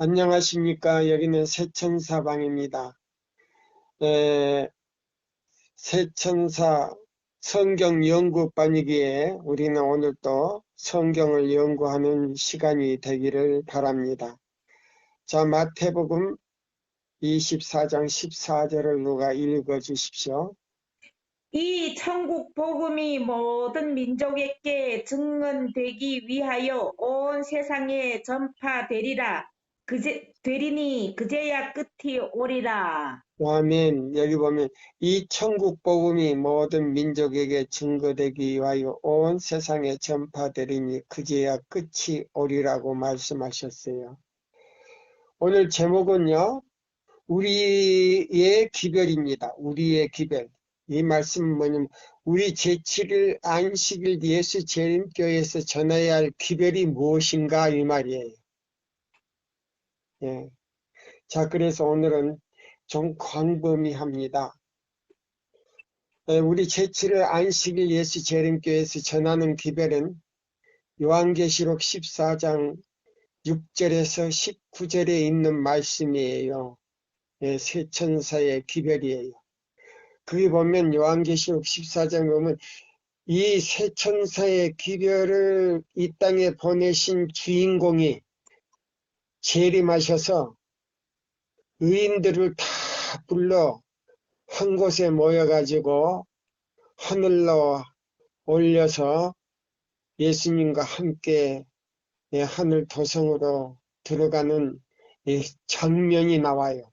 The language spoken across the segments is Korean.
안녕하십니까. 여기는 새천사방입니다. 새천사 성경 연구반이기에 우리는 오늘 또 성경을 연구하는 시간이 되기를 바랍니다. 자, 마태복음 24장 14절을 누가 읽어 주십시오. 이 천국 복음이 모든 민족에게 증언되기 위하여 온 세상에 전파되리라. 되리니 그제야 끝이 오리라. 아멘. 여기 보면 이 천국 복음이 모든 민족에게 증거되기 위하여 온 세상에 전파되리니 그제야 끝이 오리라고 말씀하셨어요. 오늘 제목은요, 우리의 기별입니다. 우리의 기별. 이 말씀은 뭐냐면 우리 제7일 안식일 예수 재림교회에서 전해야 할 기별이 무엇인가 이 말이에요. 예. 자, 그래서 오늘은 좀 광범위합니다. 우리 제7일 안식일 예수 재림교회에서 전하는 기별은 요한계시록 14장 6절에서 19절에 있는 말씀이에요. 예, 새 천사의 기별이에요. 거기 보면 요한계시록 14장 보면 이 새 천사의 기별을 이 땅에 보내신 주인공이 재림하셔서 의인들을 다 불러 한 곳에 모여가지고 하늘로 올려서 예수님과 함께 하늘 도성으로 들어가는 장면이 나와요.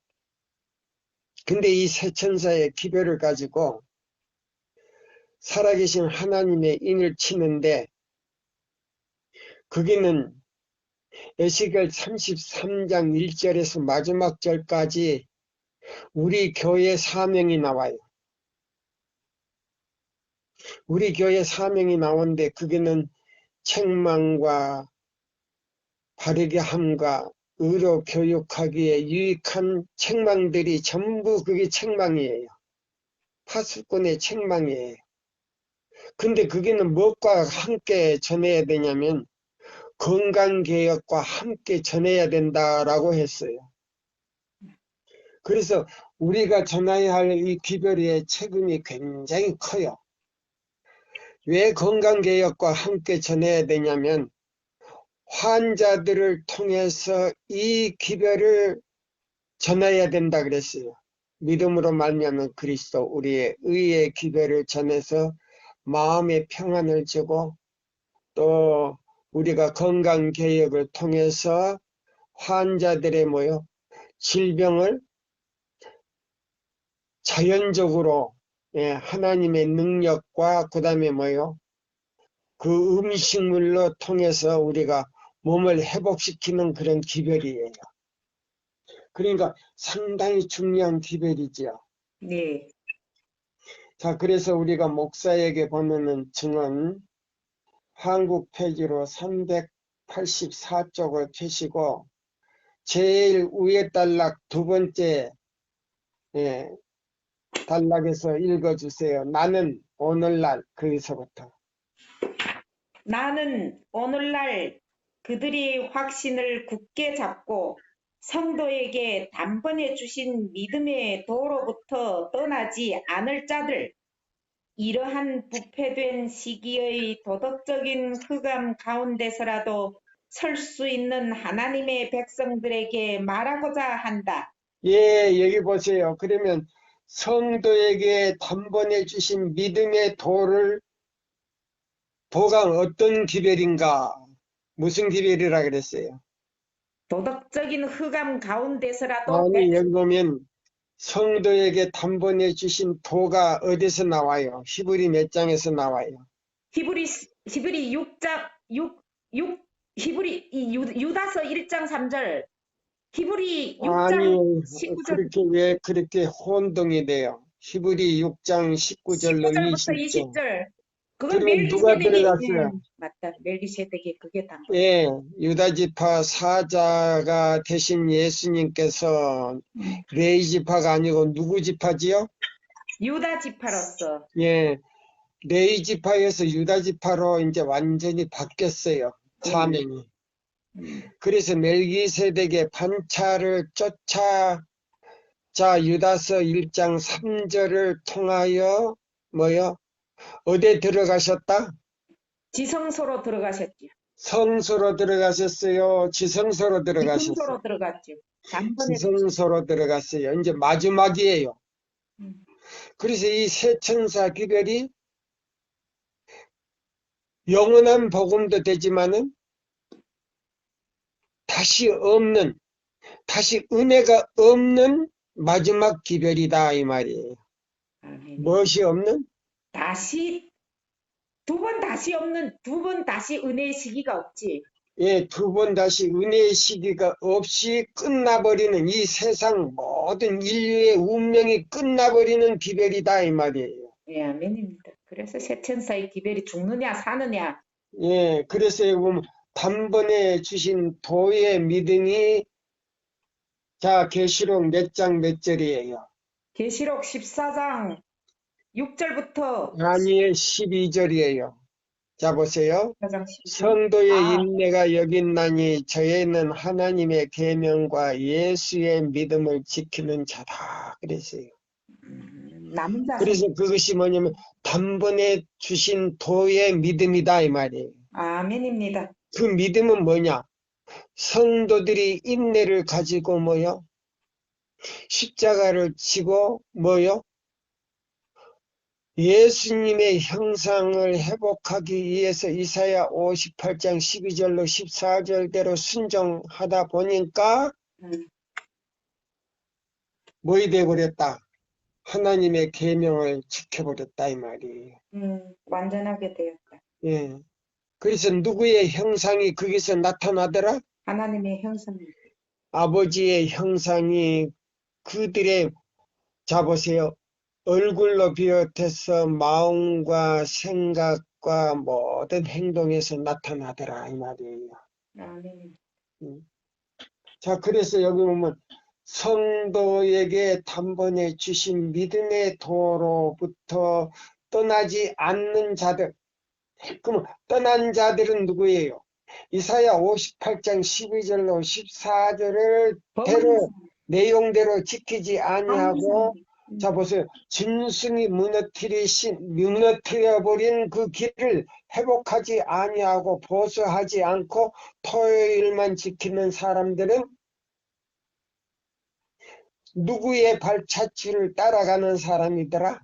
근데 이 새 천사의 기별을 가지고 살아계신 하나님의 인을 치는데 거기는 에스겔 33장 1절에서 마지막 절까지 우리 교회 사명이 나와요. 우리 교회 사명이 나오는데 거기는 책망과 바르게 함과 의로 교육하기에 유익한 책망들이 전부 그게 책망이에요. 파수꾼의 책망이에요. 근데 거기는 무엇과 함께 전해야 되냐면 건강개혁과 함께 전해야 된다라고 했어요. 그래서 우리가 전해야 할 이 기별의 책임이 굉장히 커요. 왜 건강개혁과 함께 전해야 되냐면 환자들을 통해서 이 기별을 전해야 된다 그랬어요. 믿음으로 말미암은 그리스도 우리의 의의 기별을 전해서 마음의 평안을 주고 또 우리가 건강개혁을 통해서 환자들의 질병을 자연적으로 하나님의 능력과 그 다음에 그 음식물로 통해서 우리가 몸을 회복시키는 그런 기별이에요. 그러니까 상당히 중요한 기별이죠. 네. 자, 그래서 우리가 목사에게 보내는 증언 한국 페이지로 384쪽을 펴시고 제일 위에 단락 두 번째 단락에서 읽어주세요. 나는 오늘날 거기서부터. 나는 오늘날 그들이 확신을 굳게 잡고 성도에게 단번에 주신 믿음의 도로부터 떠나지 않을 자들, 이러한 부패된 시기의 도덕적인 흑암 가운데서라도 설 수 있는 하나님의 백성들에게 말하고자 한다. 예, 여기 보세요. 그러면 성도에게 단번에 주신 믿음의 도가 어떤 기별인가? 무슨 기별이라 그랬어요? 도덕적인 흑암 가운데서라도 아니, 여기 보면 성도에게 단번에 주신 도가 어디서 나와요? 히브리 몇 장에서 나와요? 히브리 6장 유다서 1장 3절, 히브리 6장 아니, 19절, 왜 그렇게 혼동이 돼요? 히브리 6장 19절로 19절부터 20절. 20절. 그건 그러면 누가 멜기세덱이 들어갔어요? 맞다. 멜기세덱이 그게 담고. 예, 유다지파 사자가 되신 예수님께서 레위 지파가 아니고 누구 지파지요? 유다 지파로서. 예, 레위 지파에서 유다 지파로 이제 완전히 바뀌었어요. 사명이. 그래서 멜기세덱의 반차를 쫓아 자 유다서 1장 3절을 통하여 뭐요? 어디에 들어가셨다? 지성소로 들어가셨죠. 성소로 들어가셨어요? 지성소로 들어가셨어요? 지성소로 들어갔죠. 단번에 지성소로 들어갔어요. 이제 마지막이에요. 음. 그래서 이 세 천사 기별이 영원한 복음도 되지만은 다시 은혜가 없는 마지막 기별이다 이 말이에요. 아멘. 무엇이 없는? 다시 두 번 다시 은혜의 시기가 없지. 예, 두 번 다시 은혜의 시기가 없이 끝나버리는 이 세상 모든 인류의 운명이 끝나버리는 기별이다 이 말이에요. 예, 아멘입니다. 그래서 새 천사의 기별이 죽느냐 사느냐. 예, 그래서 여기 보면 단번에 주신 도의 믿음이 자 계시록 몇 장 몇 절이에요? 계시록 14장 6절부터 아니에요, 12절이에요. 자 보세요. 14장 12절. 성도의 인내가 여긴나니 저희는 하나님의 계명과 예수의 믿음을 지키는 자다. 그랬어요. 남은 자손. 그래서 그것이 뭐냐면 단번에 주신 도의 믿음이다 이 말이에요. 아멘입니다. 그 믿음은 뭐냐? 성도들이 인내를 가지고 뭐요? 십자가를 지고 뭐요? 예수님의 형상을 회복하기 위해서 이사야 58장 12절로 14절대로 순종하다 보니까 뭐이 돼버렸다? 하나님의 계명을 지켜버렸다 이 말이에요. 완전하게 되었다. 예. 그래서 누구의 형상이 거기서 나타나더라? 하나님의 형상. 아버지의 형상이 그들의 자 보세요. 얼굴로 비롯해서 마음과 생각과 모든 행동에서 나타나더라 이 말이에요. 아멘. 자 그래서 여기 보면 성도에게 단번에 주신 믿음의 도로부터 떠나지 않는 자들. 그럼 떠난 자들은 누구예요? 이사야 58장 12절로 14절을 대로 내용대로 지키지 아니하고 자 보세요. 짐승이 무너뜨려버린 그 길을 회복하지 아니하고 보수하지 않고 토요일만 지키는 사람들은 누구의 발자취를 따라가는 사람이더라?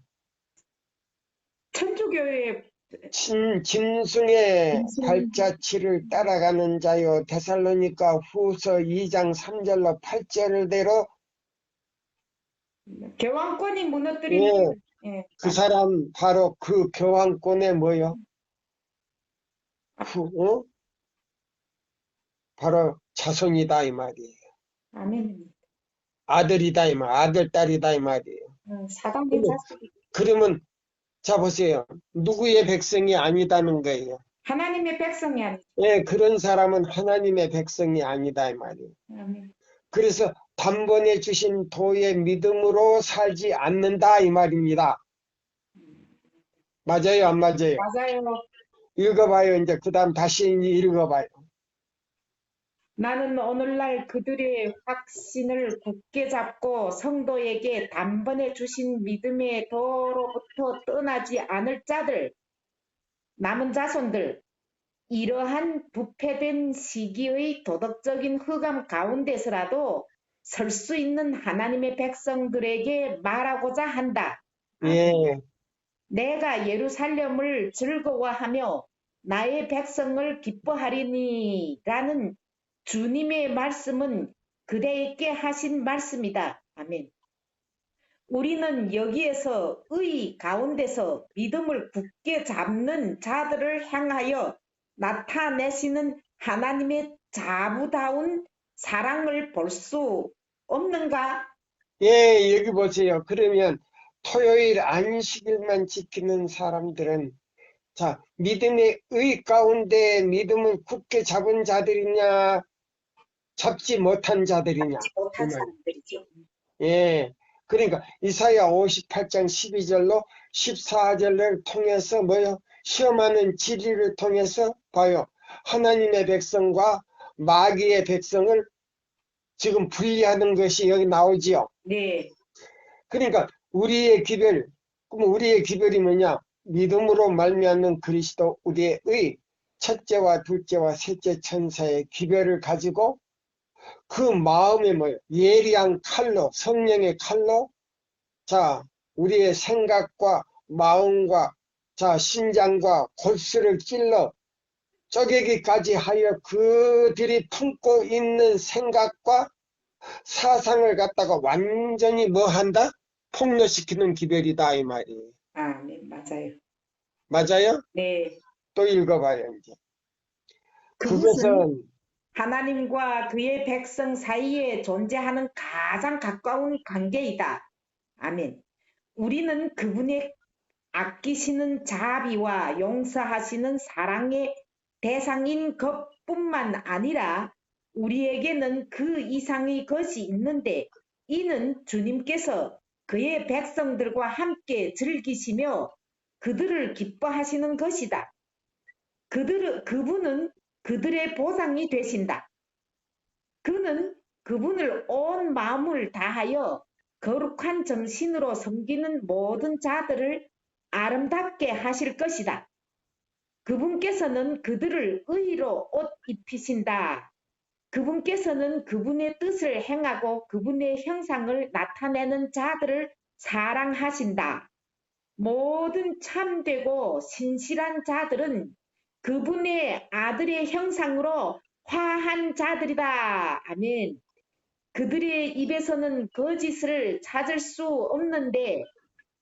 천주교의 짐승의 발자취를 따라가는 자요. 데살로니가 후서 2장 3절로 8절대로 교황권이 무너뜨리는 그 사람 바로 그 교황권의 뭐요? 바로 자손이다 이 말이에요. 아멘. 아들이다 이 말, 아들 딸이다 이 말이에요. 사단의 자손. 그러면 자 보세요. 누구의 백성이 아니다는 거예요. 하나님의 백성이 아니죠. 예, 그런 사람은 하나님의 백성이 아니다 이 말이에요. 아멘. 그래서 단번에 주신 도의 믿음으로 살지 않는다 이 말입니다. 맞아요, 안 맞아요? 맞아요. 읽어봐요. 이제 그 다음 다시 읽어봐요. 나는 오늘날 그들의 확신을 굳게 잡고 성도에게 단번에 주신 믿음의 도로부터 떠나지 않을 자들, 남은 자손들, 이러한 부패된 시기의 도덕적인 흑암 가운데서라도 설 수 있는 하나님의 백성들에게 말하고자 한다. 예. 내가 예루살렘을 즐거워하며 나의 백성을 기뻐하리니라는 주님의 말씀은 그대에게 하신 말씀이다. 아멘. 우리는 여기에서 의 가운데서 믿음을 굳게 잡는 자들을 향하여 나타내시는 하나님의 자부다운 사랑을 볼 수 없는가? 예, 여기 보세요. 그러면 토요일 안식일만 지키는 사람들은 자, 믿음의 의 가운데 믿음을 굳게 잡은 자들이냐, 잡지 못한 자들이냐. 못한 사람들이죠. 예. 그러니까 이사야 58장 12절로 14절을 통해서 뭐요? 시험하는 진리를 통해서 봐요. 하나님의 백성과 마귀의 백성을 지금 분리하는 것이 여기 나오지요. 네. 그러니까 우리의 기별, 그럼 우리의 기별이 뭐냐? 믿음으로 말미암는 그리스도 우리의 첫째와 둘째와 셋째 천사의 기별을 가지고 그 마음에 뭐예요? 예리한 칼로, 성령의 칼로, 자, 우리의 생각과 마음과, 자, 신장과 골수를 찔러 쪼개기까지 하여 그들이 품고 있는 생각과 사상을 갖다가 완전히 뭐 한다? 폭로시키는 기별이다, 이 말이에요. 네, 맞아요. 맞아요? 네. 또 읽어봐요, 이제. 그것은 그것은, 하나님과 그의 백성 사이에 존재하는 가장 가까운 관계이다. 아멘. 우리는 그분의 아끼시는 자비와 용서하시는 사랑의 대상인 것뿐만 아니라 우리에게는 그 이상의 것이 있는데 이는 주님께서 그의 백성들과 함께 즐기시며 그들을 기뻐하시는 것이다. 그분은 그들의 보상이 되신다. 그는 그분을 온 마음을 다하여 거룩한 정신으로 섬기는 모든 자들을 아름답게 하실 것이다. 그분께서는 그들을 의로 옷 입히신다. 그분께서는 그분의 뜻을 행하고 그분의 형상을 나타내는 자들을 사랑하신다. 모든 참되고 신실한 자들은 그분의 아들의 형상으로 화한 자들이다. 아멘. 그들의 입에서는 거짓을 찾을 수 없는데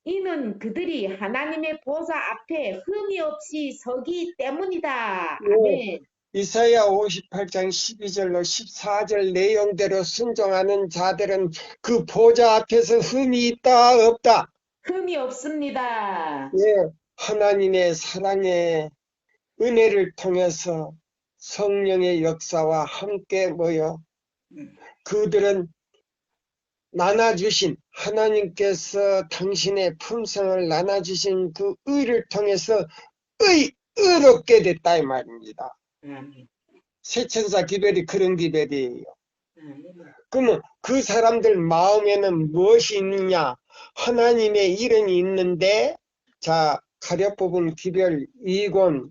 이는 그들이 하나님의 보좌 앞에 흠이 없이 서기 때문이다. 예, 아멘. 이사야 58장 12절로 14절 내용대로 순종하는 자들은 그 보좌 앞에서 흠이 있다, 없다? 흠이 없습니다. 예, 하나님의 사랑의 은혜를 통해서 성령의 역사와 함께 모여 그들은 나눠주신 하나님께서 당신의 품성을 나눠주신 그 의를 통해서 의롭게 됐다 이 말입니다. 아멘. 세천사 기별이 그런 기별이에요. 아멘. 그러면 그 사람들 마음에는 무엇이 있느냐? 하나님의 이름이 있는데, 자, 가려 뽑은 기별 2권,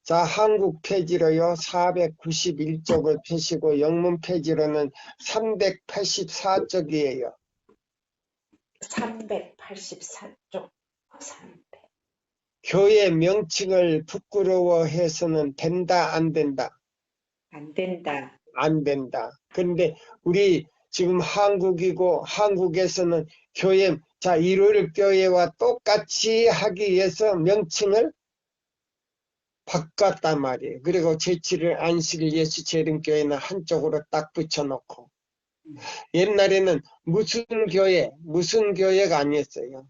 자, 한국 페이지로요, 491쪽을 펴시고, 영문 페이지로는 384쪽이에요. 384쪽. 300. 교회 명칭을 부끄러워해서는 된다, 안 된다? 안 된다. 안 된다. 그런데 우리 지금 한국이고 한국에서는 교회, 자, 일요일교회와 똑같이 하기 위해서 명칭을 바꿨단 말이에요. 그리고 제7일 안식일 예수 재림교회는 한쪽으로 딱 붙여놓고 옛날에는 무슨 교회가 아니었어요.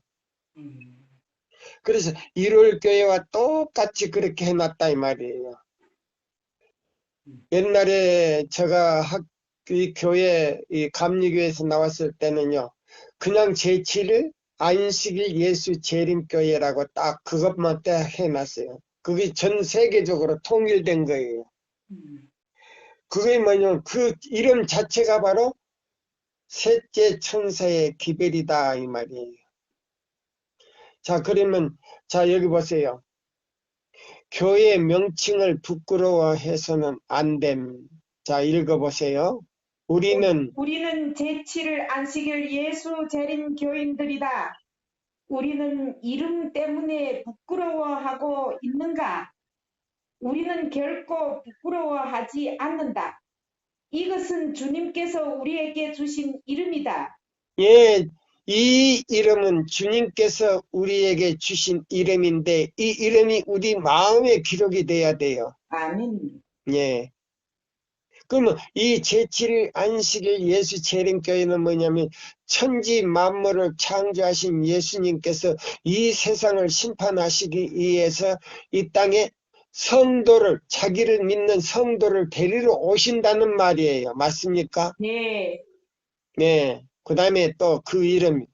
그래서 일요일교회와 똑같이 그렇게 해놨다 이 말이에요. 옛날에 제가 이 교회, 이 감리교회에서 나왔을 때는요, 그냥 제7일 안식일 예수 재림교회라고 딱 그것만 딱 해놨어요. 그게 전 세계적으로 통일된 거예요. 그게 뭐냐면 그 이름 자체가 바로 셋째 천사의 기별이다 이 말이에요. 자, 그러면 자 여기 보세요. 교회 명칭을 부끄러워해서는 안 됨. 자, 읽어보세요. 우리는 제7일 안식일 예수 재림 교인들이다. 우리는 이름 때문에 부끄러워하고 있는가? 우리는 결코 부끄러워하지 않는다. 이것은 주님께서 우리에게 주신 이름이다. 예, 이 이름은 주님께서 우리에게 주신 이름인데 이 이름이 우리 마음에 기록이 돼야 돼요. 아멘. 예. 그러면 이 제7일 안식일 예수 재림교회는 뭐냐면 천지 만물을 창조하신 예수님께서 이 세상을 심판하시기 위해서 이 땅에 성도를, 자기를 믿는 성도를 데리러 오신다는 말이에요. 맞습니까? 네. 네. 그 다음에 또 그 이름,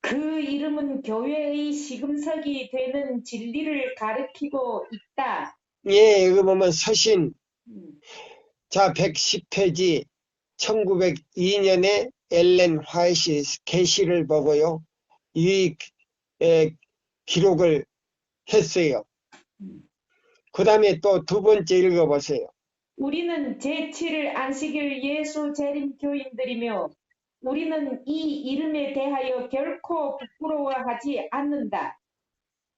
그 이름은 교회의 시금석이 되는 진리를 가리키고 있다. 예, 이거 보면 서신, 음. 자, 110페이지 1902년에 엘렌 화이트 게시를 보고요. 이 기록을 했어요. 음. 그 다음에 또 두 번째 읽어보세요. 우리는 제7일 안식일 예수 재림 교인들이며 우리는 이 이름에 대하여 결코 부끄러워하지 않는다.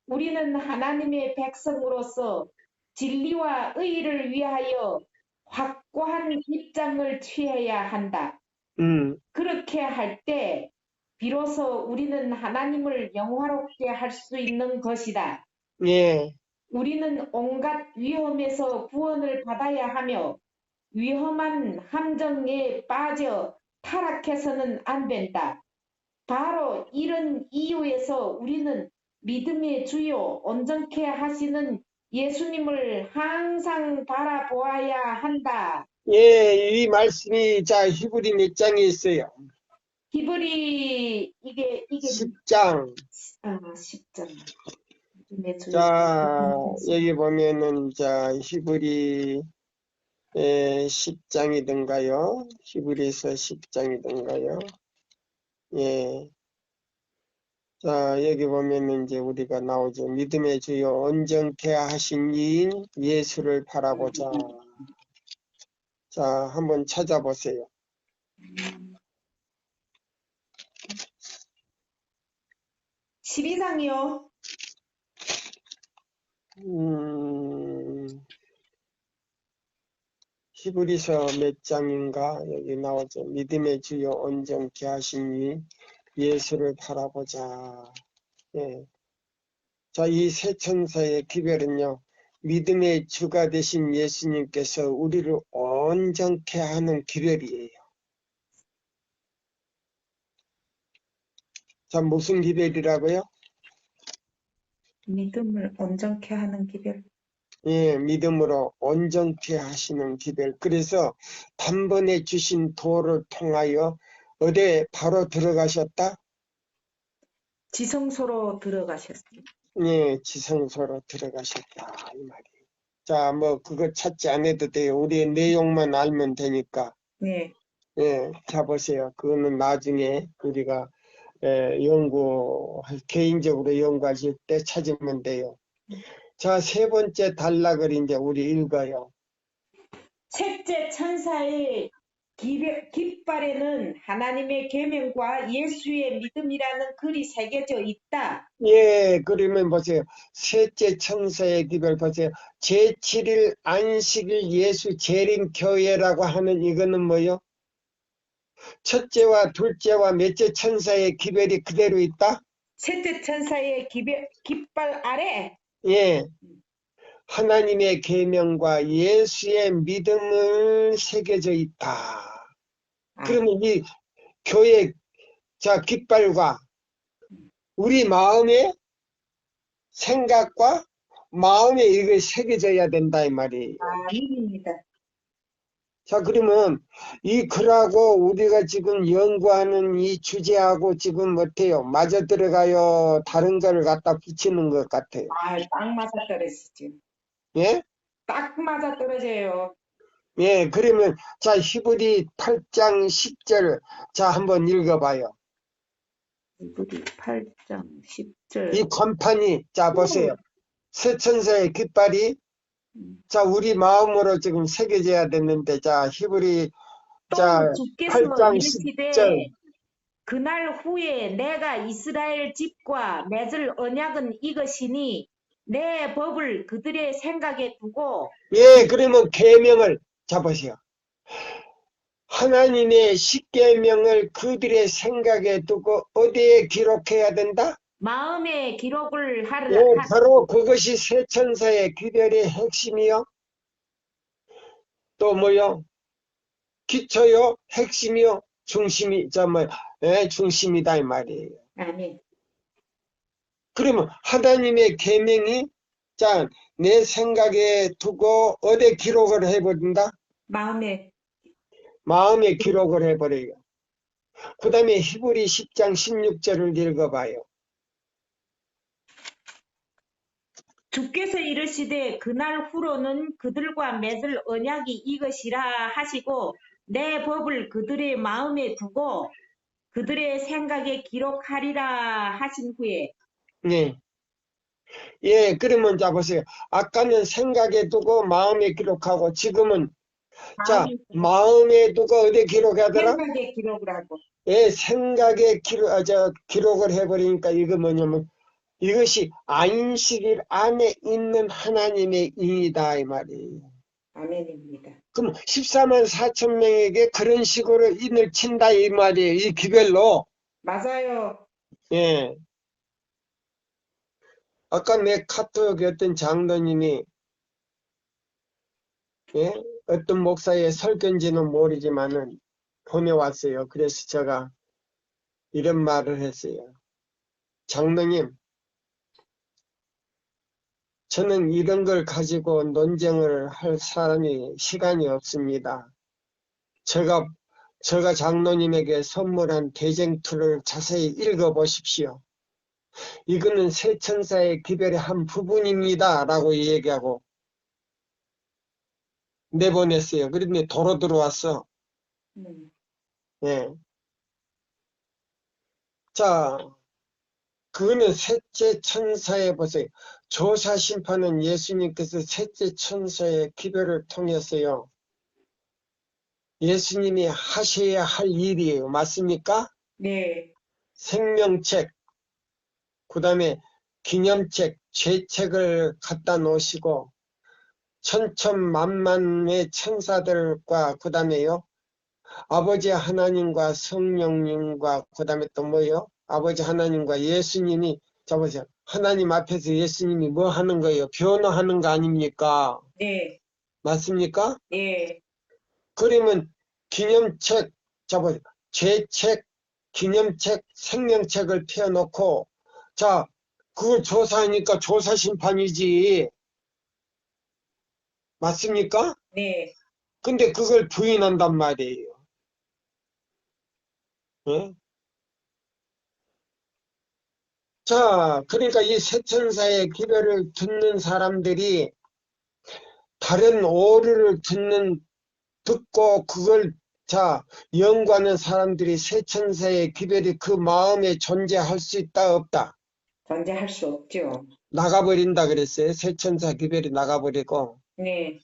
우리는 하나님의 백성으로서 진리와 의를 위하여 확고한 입장을 취해야 한다. 음, 그렇게 할 때 비로소 우리는 하나님을 영화롭게 할 수 있는 것이다. 예, 우리는 온갖 위험에서 구원을 받아야 하며 위험한 함정에 빠져 타락해서는 안 된다. 바로 이런 이유에서 우리는 믿음의 주요 온전케 하시는 예수님을 항상 바라보아야 한다. 예, 이 말씀이 자 히브리 몇 장에 있어요. 히브리 이게 10장. 10장. 믿음의 주요 자, 여기 보면은 자 히브리 10장이든가요. 히브리서 10장이든가요. 예. 자, 여기 보면은 이제 우리가 나오죠. 믿음의 주요 온전케 하신 이인 예수를 바라보자. 자, 한번 찾아보세요. 12장이요. 히브리서 몇 장인가 여기 나오죠. 믿음의 주요 온전케 하신 이 예수를 바라보자. 예. 자, 이 세 천사의 기별은요. 믿음의 주가 되신 예수님께서 우리를 온전케 하는 기별이에요. 자, 무슨 기별이라고요? 믿음을 온전케 하는 기별. 예, 믿음으로 온전케 하시는 기별. 그래서 단번에 주신 도를 통하여 어디에 바로 들어가셨다? 지성소로 들어가셨어요. 예, 지성소로 들어가셨다. 이 말이에요. 자, 뭐 그거 찾지 않아도 돼요. 우리의 내용만 알면 되니까. 네. 예, 자 보세요. 그거는 나중에 우리가 개인적으로 연구하실 때 찾으면 돼요. 자, 세 번째 단락을 이제 우리 읽어요. 셋째 천사의 깃발에는 하나님의 계명과 예수의 믿음이라는 글이 새겨져 있다. 예, 그러면 보세요. 셋째 천사의 기별 보세요. 제7일 안식일 예수 재림 교회라고 하는 이거는 뭐요? 첫째와 둘째와 몇째 천사의 기별이 그대로 있다? 셋째 천사의 깃발 아래 예. 하나님의 계명과 예수의 믿음을 새겨져 있다. 그러면 이 교회 자 깃발과 우리 마음의 생각과 마음에 이게 새겨져야 된다 이 말이에요. 아닙니다. 자, 그러면 이 글하고 우리가 지금 연구하는 이 주제하고 지금 어때요? 맞아 들어가요? 다른 거를 갖다 붙이는 것 같아요. 딱 맞아 떨어지죠. 예? 딱 맞아 떨어져요. 예, 그러면 자 히브리 8장 10절 자 한번 읽어봐요. 히브리 8장 10절. 이 권판이 자 보세요. 새 천사의 깃발이 자 우리 마음으로 지금 새겨져야 됐는데 자 히브리 자 또 주께서 8장 이르시되 10절 그날 후에 내가 이스라엘 집과 맺을 언약은 이것이니 내 법을 그들의 생각에 두고 예, 그러면 계명을 자 보세요. 하나님의 십계명을 그들의 생각에 두고 어디에 기록해야 된다? 마음에 기록을 예, 바로 그것이 새 천사의 기별의 핵심이요. 또 뭐요? 기초요, 핵심이요, 중심이 중심이다 이 말이에요. 아멘. 그러면 하나님의 계명이 자 내 생각에 두고 어디에 기록을 해버린다? 마음에 기록을 해버려요. 그 다음에 히브리 10장 16절을 읽어봐요. 주께서 이르시되 그날 후로는 그들과 맺을 언약이 이것이라 하시고 내 법을 그들의 마음에 두고 그들의 생각에 기록하리라 하신 후에 예. 예, 그러면 자 보세요. 아까는 생각에 두고 마음에 기록하고 지금은 자, 마음이 마음에 두고 어디에 기록하더라? 생각에 기록을 하고 예, 생각에 기록을 해버리니까 이거 뭐냐면 이것이 안식일 안에 있는 하나님의 인이다 이 말이에요. 아멘입니다. 그럼 14만 4천 명에게 그런 식으로 인을 친다 이 말이에요. 이 기별로. 맞아요. 예. 아까 내 카톡에 어떤 장로님이 예? 어떤 목사의 설교인지는 모르지만은 보내왔어요. 그래서 제가 이런 말을 했어요. 장로님, 저는 이런 걸 가지고 논쟁을 할 사람이 시간이 없습니다. 제가 장로님에게 선물한 대쟁투를 자세히 읽어보십시오. 이거는 새 천사의 기별의 한 부분입니다. 라고 얘기하고 내보냈어요. 그런데 도로 들어왔어. 예. 자, 그거는 셋째 천사의 보세요. 조사 심판은 예수님께서 셋째 천사의 기별을 통해서요. 예수님이 하셔야 할 일이에요. 맞습니까? 네. 생명책, 그 다음에 기념책, 죄책을 갖다 놓으시고 천천만만의 천사들과 그 다음에요. 아버지 하나님과 성령님과 그 다음에 또 뭐요? 아버지 하나님과 예수님이 잡으세요. 하나님 앞에서 예수님이 뭐 하는 거예요? 변호하는 거 아닙니까? 네. 맞습니까? 네. 그러면 기념책, 잡으세요. 죄책, 기념책, 생명책을 펴놓고 자, 그걸 조사하니까 조사 심판이지. 맞습니까? 네. 근데 그걸 부인한단 말이에요. 예? 자, 그러니까 이 세천사의 기별을 듣는 사람들이 다른 오류를 듣고 그걸 자, 연구하는 사람들이 세천사의 기별이 그 마음에 존재할 수 있다, 없다? 존재할 수 없죠. 나가버린다 그랬어요. 세천사 기별이 나가버리고. 네.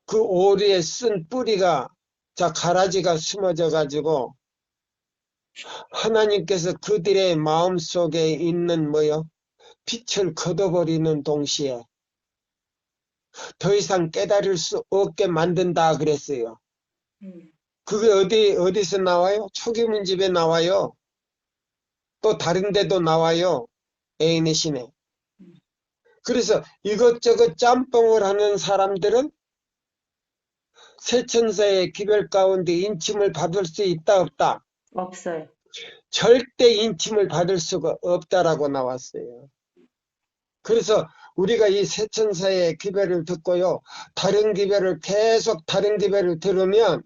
그 오류에 쓴 뿌리가 자, 가라지가 숨어져 가지고 하나님께서 그들의 마음속에 있는 뭐요? 빛을 걷어버리는 동시에 더 이상 깨달을 수 없게 만든다 그랬어요. 그게 어디서 나와요? 초기문집에 나와요. 또 다른 데도 나와요. 애인의 신에. 그래서 이것저것 짬뽕을 하는 사람들은 세천사의 기별 가운데 인침을 받을 수 있다 없다? 없어요. 절대 인침을 받을 수가 없다라고 나왔어요. 그래서 우리가 이 세천사의 기별을 듣고요. 계속 다른 기별을 들으면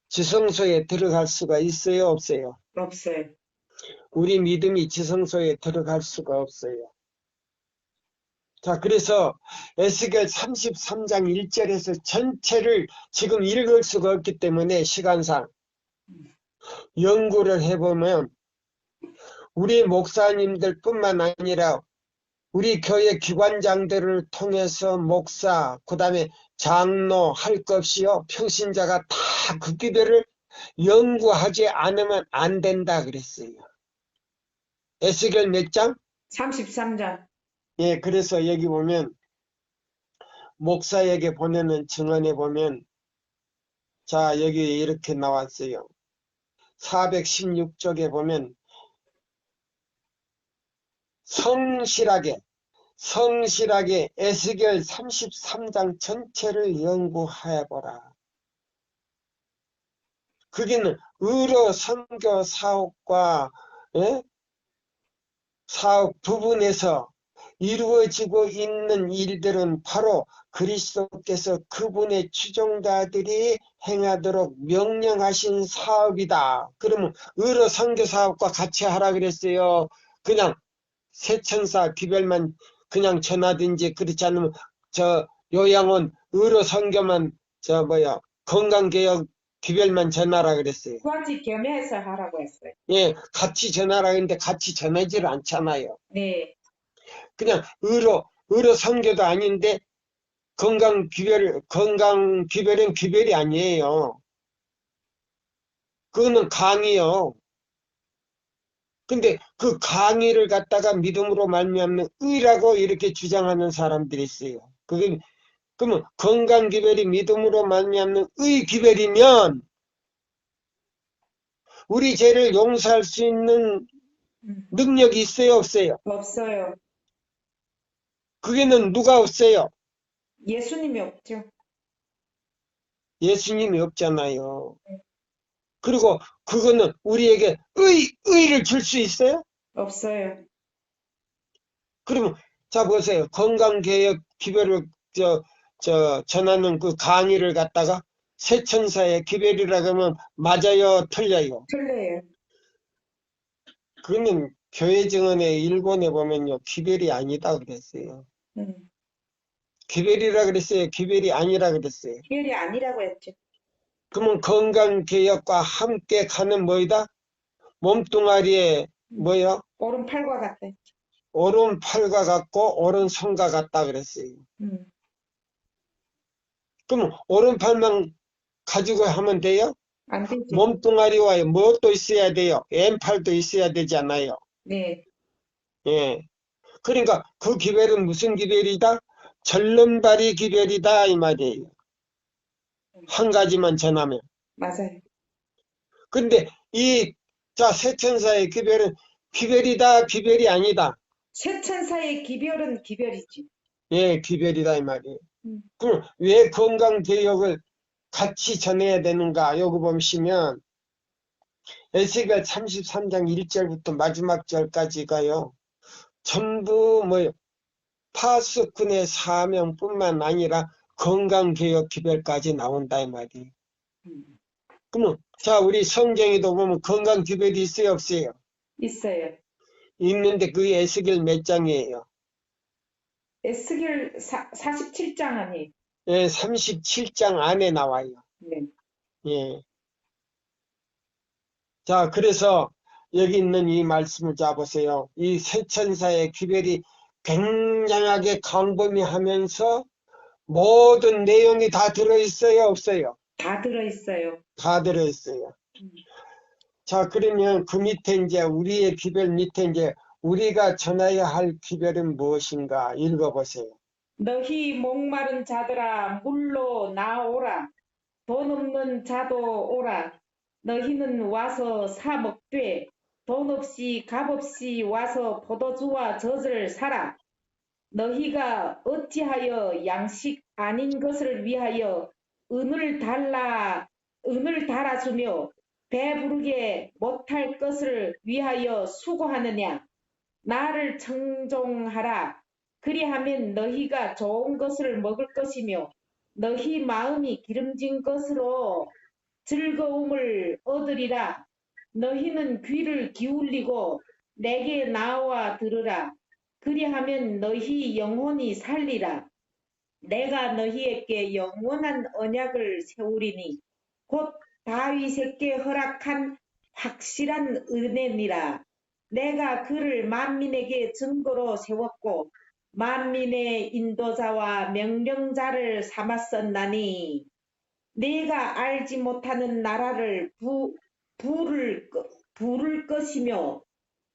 지성소에 들어갈 수가 있어요, 없어요? 없어요. 우리 믿음이 지성소에 들어갈 수가 없어요. 자, 그래서 에스겔 33장 1절에서 전체를 지금 읽을 수가 없기 때문에 시간상 연구를 해보면 우리 목사님들 뿐만 아니라 우리 교회 기관장들을 통해서 목사, 그 다음에 장로 할 것 없이요. 평신자가 다 그 기별을 연구하지 않으면 안 된다 그랬어요. 에스겔 몇 장? 33장. 예, 그래서 여기 보면 목사에게 보내는 증언에 보면 자, 여기 이렇게 나왔어요. 416쪽에 보면 성실하게 에스겔 33장 전체를 연구해보라. 거기는 의로 선교 사업과 사업 부분에서 이루어지고 있는 일들은 바로 그리스도께서 그분의 추종자들이 행하도록 명령하신 사업이다. 그러면 의로 선교 사업과 같이 하라 그랬어요. 그냥 세천사 기별만 그냥 전하든지 그렇지 않으면 저 요양원 의료 선교만 건강개혁 기별만 전하라 그랬어요. 두 가지 겸해서 하라고 했어요. 예, 같이 전하라 했는데 같이 전하지를 않잖아요. 네, 그냥 의료 선교도 아닌데 건강 기별은 기별이 아니에요. 그거는 강의요. 근데 그 강의를 갖다가 믿음으로 말미암는 의라고 이렇게 주장하는 사람들이 있어요. 그게 그러면 건강 기별이 믿음으로 말미암는 의 기별이면 우리 죄를 용서할 수 있는 능력이 있어요, 없어요? 없어요. 그게는 누가 없어요? 예수님이 없죠. 예수님이 없잖아요. 그리고 그거는 우리에게 의를 줄 수 있어요? 없어요. 그러면 자 보세요. 건강개혁 기별을 전하는 그 강의를 갖다가 세천사의 기별이라 그러면 맞아요, 틀려요? 틀려요. 그거는 교회 증언의 일본에 보면요, 기별이 아니다 그랬어요. 기별이라 그랬어요? 기별이 아니라 그랬어요? 기별이 아니라고 했죠. 그러면 건강개혁과 함께 가는 뭐이다? 몸뚱아리에 뭐요? 오른팔과 같다 했죠. 오른팔과 같고 오른손과 같다 그랬어요. 그럼 오른팔만 가지고 하면 돼요? 안 되죠. 몸뚱아리와 무엇도 있어야 돼요? 왼팔도 있어야 되지 않아요? 네, 예. 그러니까 그 기별은 무슨 기별이다? 절름발이 기별이다 이 말이에요. 한 가지만 전하면. 맞아요. 근데 세천사의 기별은 기별이다, 기별이 아니다. 세천사의 기별은 기별이지. 예, 기별이다 이 말이에요. 음. 그럼 왜 건강개혁을 같이 전해야 되는가? 여기 보시면 에스겔 33장 1절부터 마지막 절까지가요. 전부 파수꾼의 사명뿐만 아니라 건강개혁 기별까지 나온다 이 말이에요. 그러면 자 우리 성경에도 보면 건강기별이 있어요, 없어요? 있어요. 있는데 그게 에스겔 몇 장이에요? 에스겔 47장 아니에요. 예, 37장 안에 나와요. 네. 예. 자, 그래서 여기 있는 이 말씀을 잡으세요. 이 세천사의 기별이 굉장하게 광범위하면서 모든 내용이 다 들어있어요, 없어요? 다 들어있어요. 다 들어있어요. 자, 그러면 그 밑에 이제 우리의 기별 밑에 이제 우리가 전해야 할 기별은 무엇인가 읽어보세요. 너희 목마른 자들아 물로 나오라. 돈 없는 자도 오라. 너희는 와서 사 먹되 돈 없이 값 없이 와서 포도주와 젖을 사라. 너희가 어찌하여 양식 아닌 것을 위하여 은을 달아주며 배부르게 못할 것을 위하여 수고하느냐. 나를 청종하라. 그리하면 너희가 좋은 것을 먹을 것이며 너희 마음이 기름진 것으로 즐거움을 얻으리라. 너희는 귀를 기울이고 내게 나와 들으라. 그리하면 너희 영혼이 살리라. 내가 너희에게 영원한 언약을 세우리니 곧 다윗에게 허락한 확실한 은혜니라. 내가 그를 만민에게 증거로 세웠고 만민의 인도자와 명령자를 삼았었나니 내가 알지 못하는 나라를 부를 것이며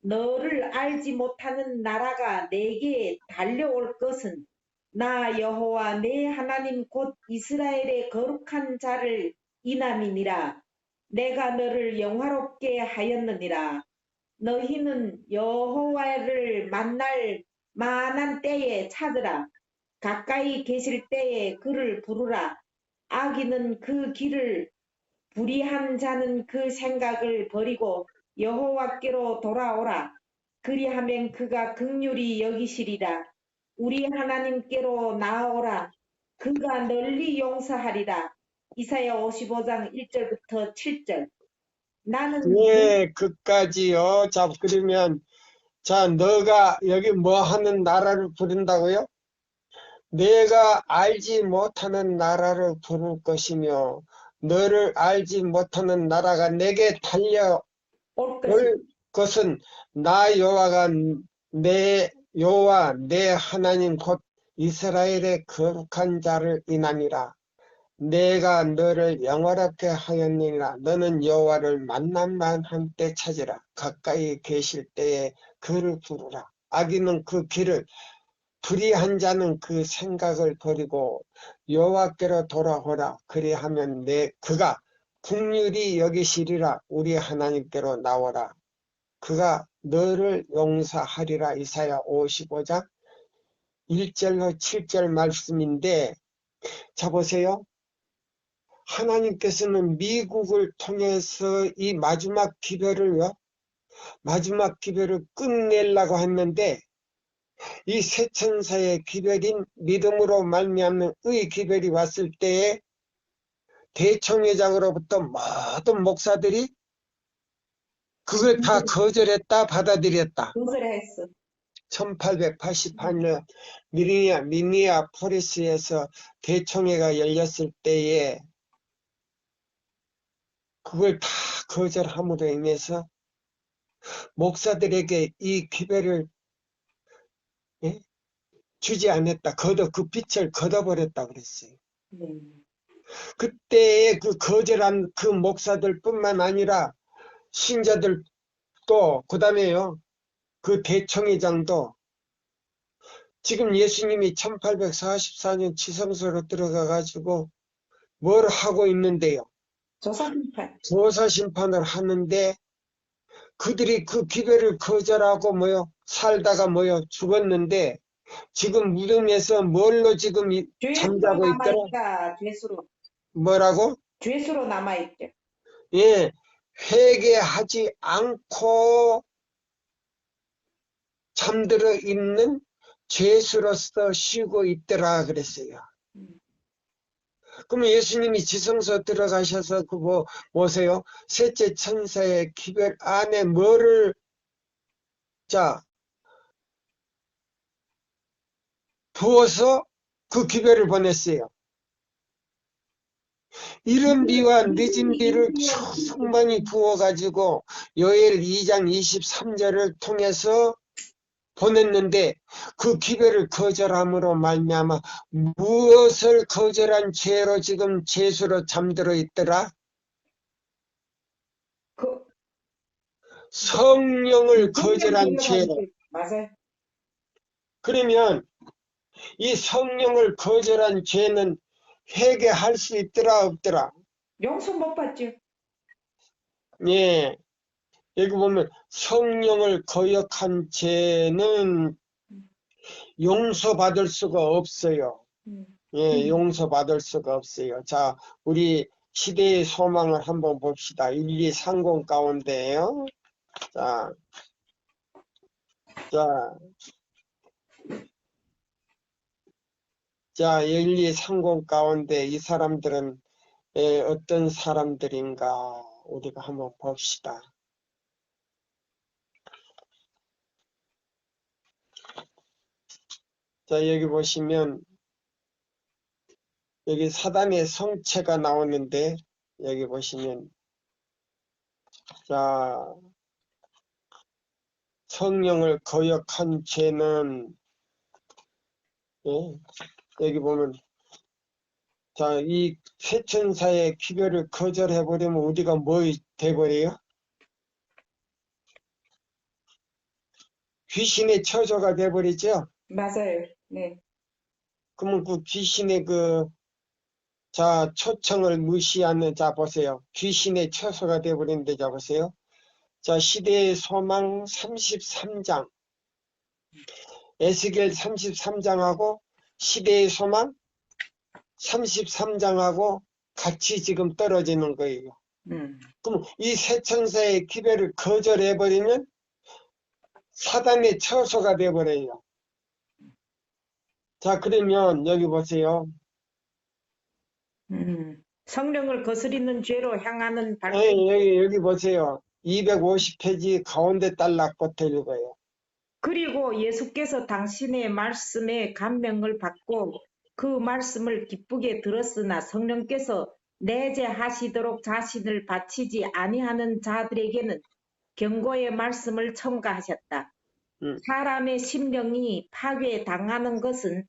너를 알지 못하는 나라가 내게 달려올 것은 나 여호와 내 하나님 곧 이스라엘의 거룩한 자를 인함이니라. 내가 너를 영화롭게 하였느니라. 너희는 여호와를 만날 만한 때에 찾으라. 가까이 계실 때에 그를 부르라. 악인은 그 길을 불의한 자는 그 생각을 버리고 여호와께로 돌아오라. 그리하면 그가 긍휼히 여기시리라. 우리 하나님께로 나아오라. 그가 널리 용서하리라. 이사야 55장 1절부터 7절. 나는 예, 그까지요. 자, 그러면 자, 너가 여기 뭐 하는 나라를 부른다고요? 내가 알지 못하는 나라를 부를 것이며 너를 알지 못하는 나라가 내게 달려올 올 것이. 것은 나 여호와가 내 여호와 내 하나님 곧 이스라엘의 거룩한 자를 인하니라. 내가 너를 영화롭게 하였느니라. 너는 여호와를 만남만 한때 찾으라. 가까이 계실 때에 그를 부르라. 악인은 그 길을, 불의한 자는 그 생각을 버리고 여호와께로 돌아오라. 그리하면 그가 긍휼히 여기시리라. 우리 하나님께로 나오라. 그가 너를 용서하리라. 이사야 55장 1절로 7절 말씀인데, 자 보세요. 하나님께서는 미국을 통해서 이 마지막 기별을 끝내려고 했는데, 이 새 천사의 기별인 믿음으로 말미암는 의 기별이 왔을 때에 대총회장으로부터 모든 목사들이 그걸 다 거절했다, 받아들였다. 거절했어. 1888년 미니아포리스에서 대총회가 열렸을 때에 그걸 다 거절함으로 인해서 목사들에게 이 기별을 주지 않았다. 그 빛을 걷어버렸다 그랬어요. 네. 그때의 그 거절한 그 목사들 뿐만 아니라 신자들도, 그 다음에요, 그 대총회장도 지금 예수님이 1844년 지성소로 들어가 가지고 뭘 하고 있는데요. 조사심판. 조사 심판을 하는데 그들이 그 기별을 거절하고 살다가 죽었는데 지금 무덤에서 뭘로 지금 죄수로 잠자고 있더라. 남아있다. 죄수로. 뭐라고? 죄수로 남아있죠. 예, 회개하지 않고 잠들어 있는 죄수로서 쉬고 있더라 그랬어요. 그럼 예수님이 지성소 들어가셔서 보세요. 셋째 천사의 기별 안에 뭐를 부어서 그 기별을 보냈어요. 이른 비와 늦은 비를 충만히 부어가지고 요엘 2장 23절을 통해서 보냈는데 그 기별을 거절함으로 말미암아 무엇을 거절한 죄로 지금 죄수로 잠들어 있더라? 그, 성령을 거절한 죄로. 맞아요. 그러면 이 성령을 거절한 죄는 회개할 수 있더라 없더라? 용서 못 받죠. 예, 여기 보면 성령을 거역한 죄는 용서받을 수가 없어요. 예, 용서받을 수가 없어요. 자, 우리 시대의 소망을 한번 봅시다. 1230 가운데요. 자, 1230 가운데 이 사람들은 어떤 사람들인가 우리가 한번 봅시다. 자, 여기 보시면 여기 사단의 성체가 나오는데 여기 보시면 자, 성령을 거역한 죄는 여기 보면 자, 이 세천사의 기별을 거절해버리면 우리가 뭐 돼버려요? 귀신의 처소가 돼버리죠? 맞아요. 네. 그러면 그 귀신의 초청을 무시하는, 보세요. 귀신의 처소가 돼버리는데, 보세요. 자, 시대의 소망 33장. 에스겔 33장하고 시대의 소망 33장하고 같이 지금 떨어지는 거예요. 그럼 이 세 천사의 기별을 거절해버리면 사단의 처소가 돼버려요. 자, 그러면 여기 보세요. 성령을 거스리는 죄로 향하는 발전. 여기 보세요. 250페이지 가운데 딸락 붙어 읽어요. 그리고 예수께서 당신의 말씀에 감명을 받고 그 말씀을 기쁘게 들었으나 성령께서 내재하시도록 자신을 바치지 아니하는 자들에게는 경고의 말씀을 첨가하셨다. 음. 사람의 심령이 파괴당하는 것은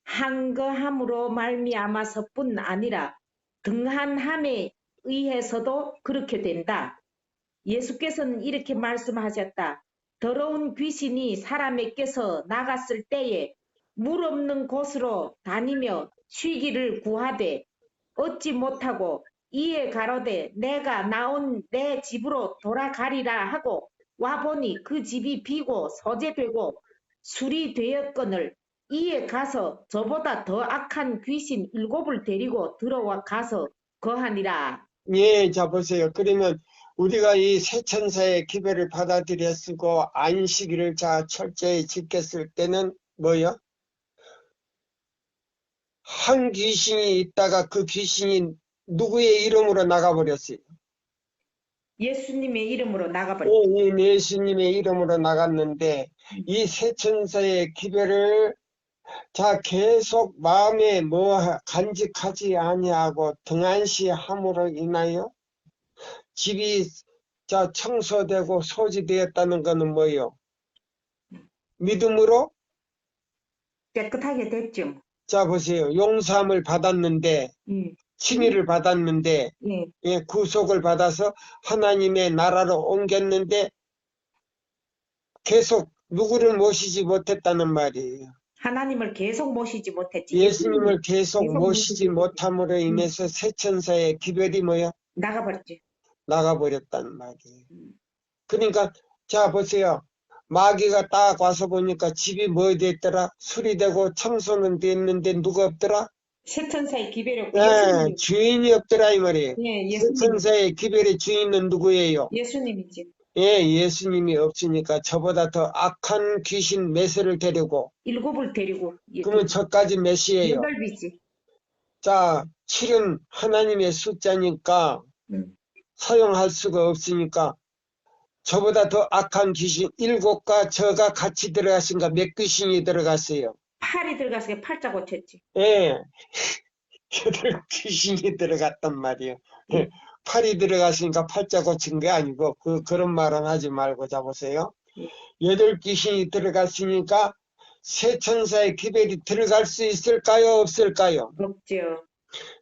한거함으로 말미암아서뿐 아니라 등한함에 의해서도 그렇게 된다. 예수께서는 이렇게 말씀하셨다. 더러운 귀신이 사람에게서 나갔을 때에 물 없는 곳으로 다니며 쉬기를 구하되 얻지 못하고 이에 가로되 내가 나온 내 집으로 돌아가리라 하고 와보니 그 집이 비고 소재되고 술이 되었거늘 이에 가서 저보다 더 악한 귀신 7을 데리고 들어와 가서 거하니라. 예, 자 보세요. 그러면 우리가 이 새 천사의 기별을 받아들여 쓰고 안식일을 자 철저히 지켰을 때는 뭐요? 한 귀신이 있다가 그 귀신이 누구의 이름으로 나가버렸어요? 예수님의 이름으로 나가버렸다. 이 예수님의 이름으로 나갔는데 이 새 천사의 기별을 자 계속 마음에 뭐 간직하지 아니하고 등한시함으로 인하여 집이 자 청소되고 소지되었다는 것은 뭐예요? 믿음으로 깨끗하게 됐죠. 자 보세요. 용서함을 받았는데 예, 칭의를 받았는데 예. 예, 구속을 받아서 하나님의 나라로 옮겼는데 계속 누구를 모시지 못했다는 말이에요. 하나님을 계속 모시지 못했지. 예수님을 계속 계속 모시지 모시지 못함으로 인해서 새 천사의 기별이 뭐요? 나가버렸지. 나가버렸단 말이에요. 그러니까 자 보세요. 마귀가 딱 와서 보니까 집이 뭐 됐더라? 술이 되고 청소는 됐는데 누가 없더라? 새 천사의 기별이었고 예, 주인이 없더라 이 말이에요. 예, 새 예수님. 천사의 기별의 주인은 누구예요? 예수님이지. 예, 예수님이 없으니까 저보다 더 악한 귀신 몇을 데리고 7을 데리고 그러면 저까지 몇이에요? 8이지. 자, 7은 하나님의 숫자니까 사용할 수가 없으니까 저보다 더 악한 귀신 7과 저가 같이 들어갔으니까 몇 귀신이 들어갔어요? 8이 들어가서 팔자 고쳤지. 예, 8귀신이 들어갔단 말이에요. 예. 8이 들어갔으니까 팔자 고친 게 아니고 그런 말은 하지 말고 자보세요. 예. 8귀신이 들어갔으니까 새 천사의 기별이 들어갈 수 있을까요? 없을까요? 없죠.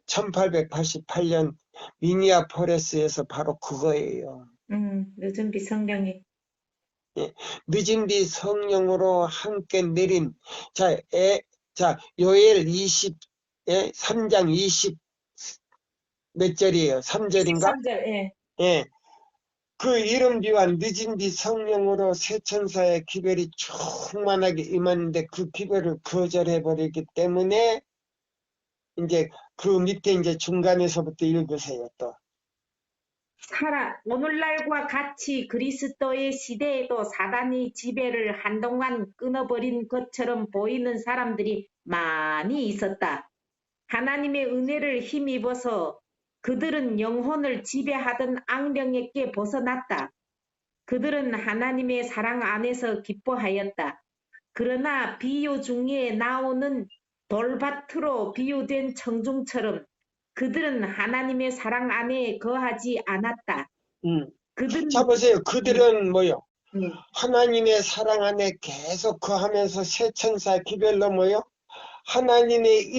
1888년 미니아폴리스에서 바로 그거예요. 늦은 비 성령이. 늦은 비 성령으로 함께 내린 자 요엘 20 3장 20 몇 절이에요? 3절인가? 13절. 예. 예. 그 이른 비와 늦은 비 성령으로 새 천사의 기별이 충만하게 임하는데 그 기별을 거절해 버리기 때문에 이제 그 밑에 이제 중간에서부터 읽으세요 또. 오늘날과 같이 그리스도의 시대에도 사단이 지배를 한동안 끊어버린 것처럼 보이는 사람들이 많이 있었다. 하나님의 은혜를 힘입어서 그들은 영혼을 지배하던 악령에게 벗어났다. 그들은 하나님의 사랑 안에서 기뻐하였다. 그러나 비유 중에 나오는 돌밭으로 비유된 청중처럼 그들은 하나님의 사랑 안에 거하지 않았다. 그들은 자 보세요. 그들은 뭐요? 예, 하나님의 사랑 안에 계속 거하면서 새 천사 기별로 뭐요? 하나님의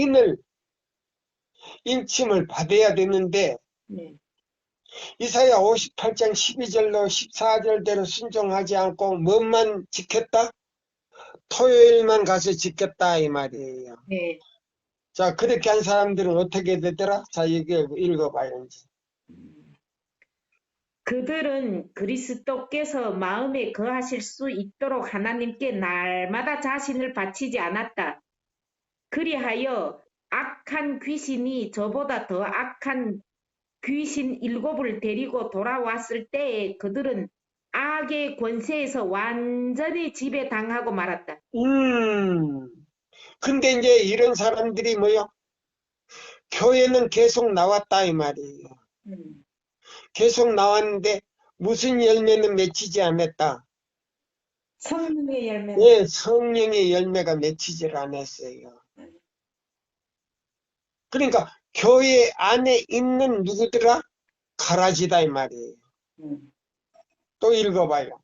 인침을 받아야 되는데 예. 이사야 58장 12절로 14절대로 순종하지 않고 뭐만 지켰다? 토요일만 가서 지켰다 이 말이에요. 예. 자 그렇게 한 사람들은 어떻게 되더라? 자 이게 읽어봐요. 이제. 그들은 그리스도께서 마음에 거하실 수 있도록 하나님께 날마다 자신을 바치지 않았다. 그리하여 악한 귀신이 저보다 더 악한 귀신 7을 데리고 돌아왔을 때에 그들은 악의 권세에서 완전히 지배당하고 말았다. 근데 이제 이런 사람들이 뭐요? 교회는 계속 나왔다 이 말이에요. 계속 나왔는데 무슨 열매는 맺히지 않았다. 성령의 열매는 예, 성령의 열매가 맺히질 않았어요. 그러니까 교회 안에 있는 누구더라? 가라지다 이 말이에요. 음. 또 읽어봐요.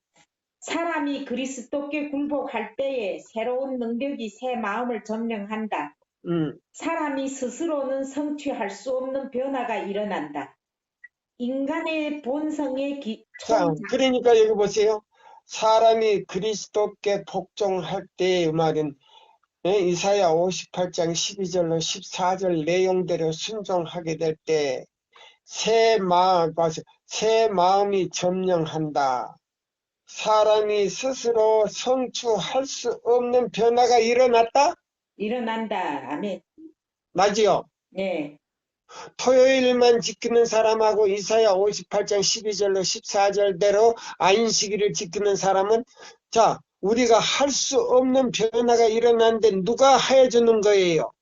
사람이 그리스도께 굴복할 때에 새로운 능력이 새 마음을 점령한다. 음. 사람이 스스로는 성취할 수 없는 변화가 일어난다. 인간의 본성의 자, 그러니까 여기 보세요. 사람이 그리스도께 복종할 때의 말은 이사야 58장 12절로 14절 내용대로 순종하게 될 때 새 마음이 점령한다. 사람이 스스로 성취할 수 없는 변화가 일어났다? 일어난다. 아멘. 맞지요? 네. 토요일만 지키는 사람하고 이사야 58장 12절로 14절대로 안식일을 지키는 사람은 자, 우리가 할 수 없는 변화가 일어났는데 누가 해주는 거예요?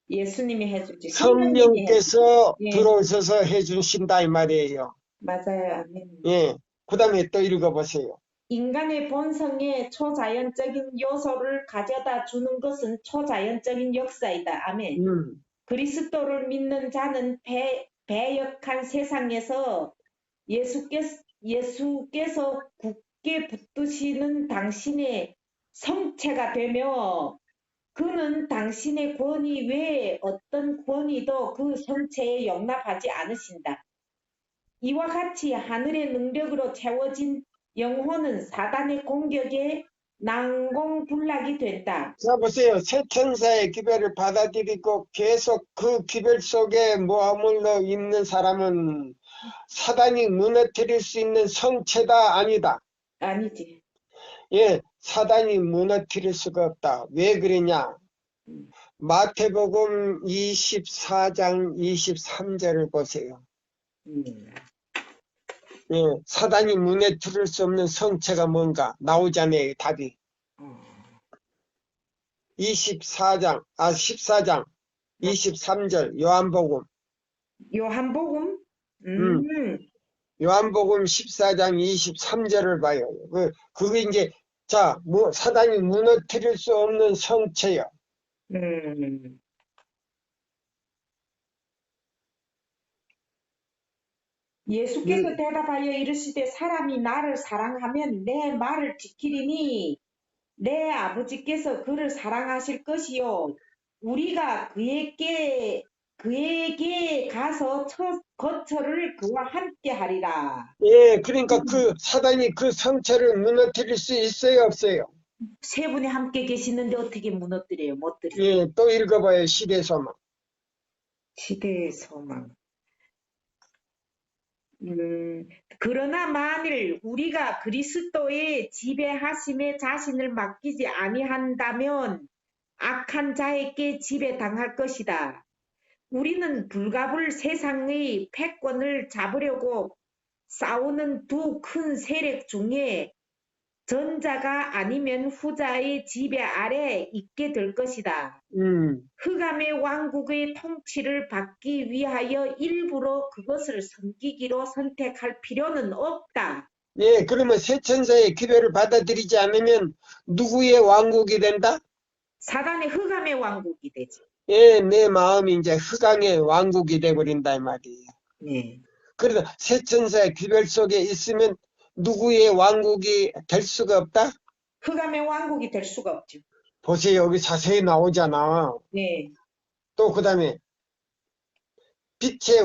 예수님이 해주지. 성령님이 해주지. 성령께서 예. 들어오셔서 해주신다 이 말이에요. 맞아요. 아멘. 예. 그 다음에 또 읽어보세요. 인간의 본성에 초자연적인 요소를 가져다 주는 것은 초자연적인 역사이다. 아멘. 그리스도를 믿는 자는 배역한 세상에서 예수께서 굳게 붙드시는 당신의 성체가 되며 그는 당신의 권위 외에 어떤 권위도 그 성체에 용납하지 않으신다. 이와 같이 하늘의 능력으로 채워진 영혼은 사단의 공격에 난공불락이 된다. 자, 보세요. 새 천사의 기별을 받아들이고 계속 그 기별 속에 머물러 있는 사람은 사단이 무너뜨릴 수 있는 성체다, 아니다. 아니지. 예, 사단이 무너뜨릴 수가 없다. 왜 그러냐? 마태복음 24장 23절을 보세요. 예, 사단이 무너뜨릴 수 없는 성체가 뭔가 나오잖아요, 답이. 14장 23절 요한복음. 요한복음? 요한복음 14장 23절을 봐요. 그게 이제 자, 사단이 무너뜨릴 수 없는 성체요. 예수께서 대답하여 이르시되 사람이 나를 사랑하면 내 말을 지키리니 내 아버지께서 그를 사랑하실 것이요 우리가 그에게 가서 거처를 그와 함께 하리라. 예, 그러니까 그 사단이 그 성체를 무너뜨릴 수 있어요, 없어요? 세 분이 함께 계시는데 어떻게 무너뜨려요? 못 들어요. 예, 또 읽어봐요. 시대 소망. 시대의 소망. 그러나 만일 우리가 그리스도의 지배하심에 자신을 맡기지 아니한다면 악한 자에게 지배당할 것이다. 우리는 불가불 세상의 패권을 잡으려고 싸우는 두 큰 세력 중에 전자가 아니면 후자의 지배 아래 있게 될 것이다. 흑암의 왕국의 통치를 받기 위하여 일부러 그것을 섬기기로 선택할 필요는 없다. 예, 그러면 새 천사의 기별을 받아들이지 않으면 누구의 왕국이 된다? 사단의 흑암의 왕국이 되지. 예, 내 마음이 이제 흑암의 왕국이 돼버린다 이 말이에요. 네. 그래서 새 천사의 기별 속에 있으면 누구의 왕국이 될 수가 없다? 흑암의 왕국이 될 수가 없죠. 보세요, 여기 자세히 나오잖아. 네. 또 그 다음에 빛의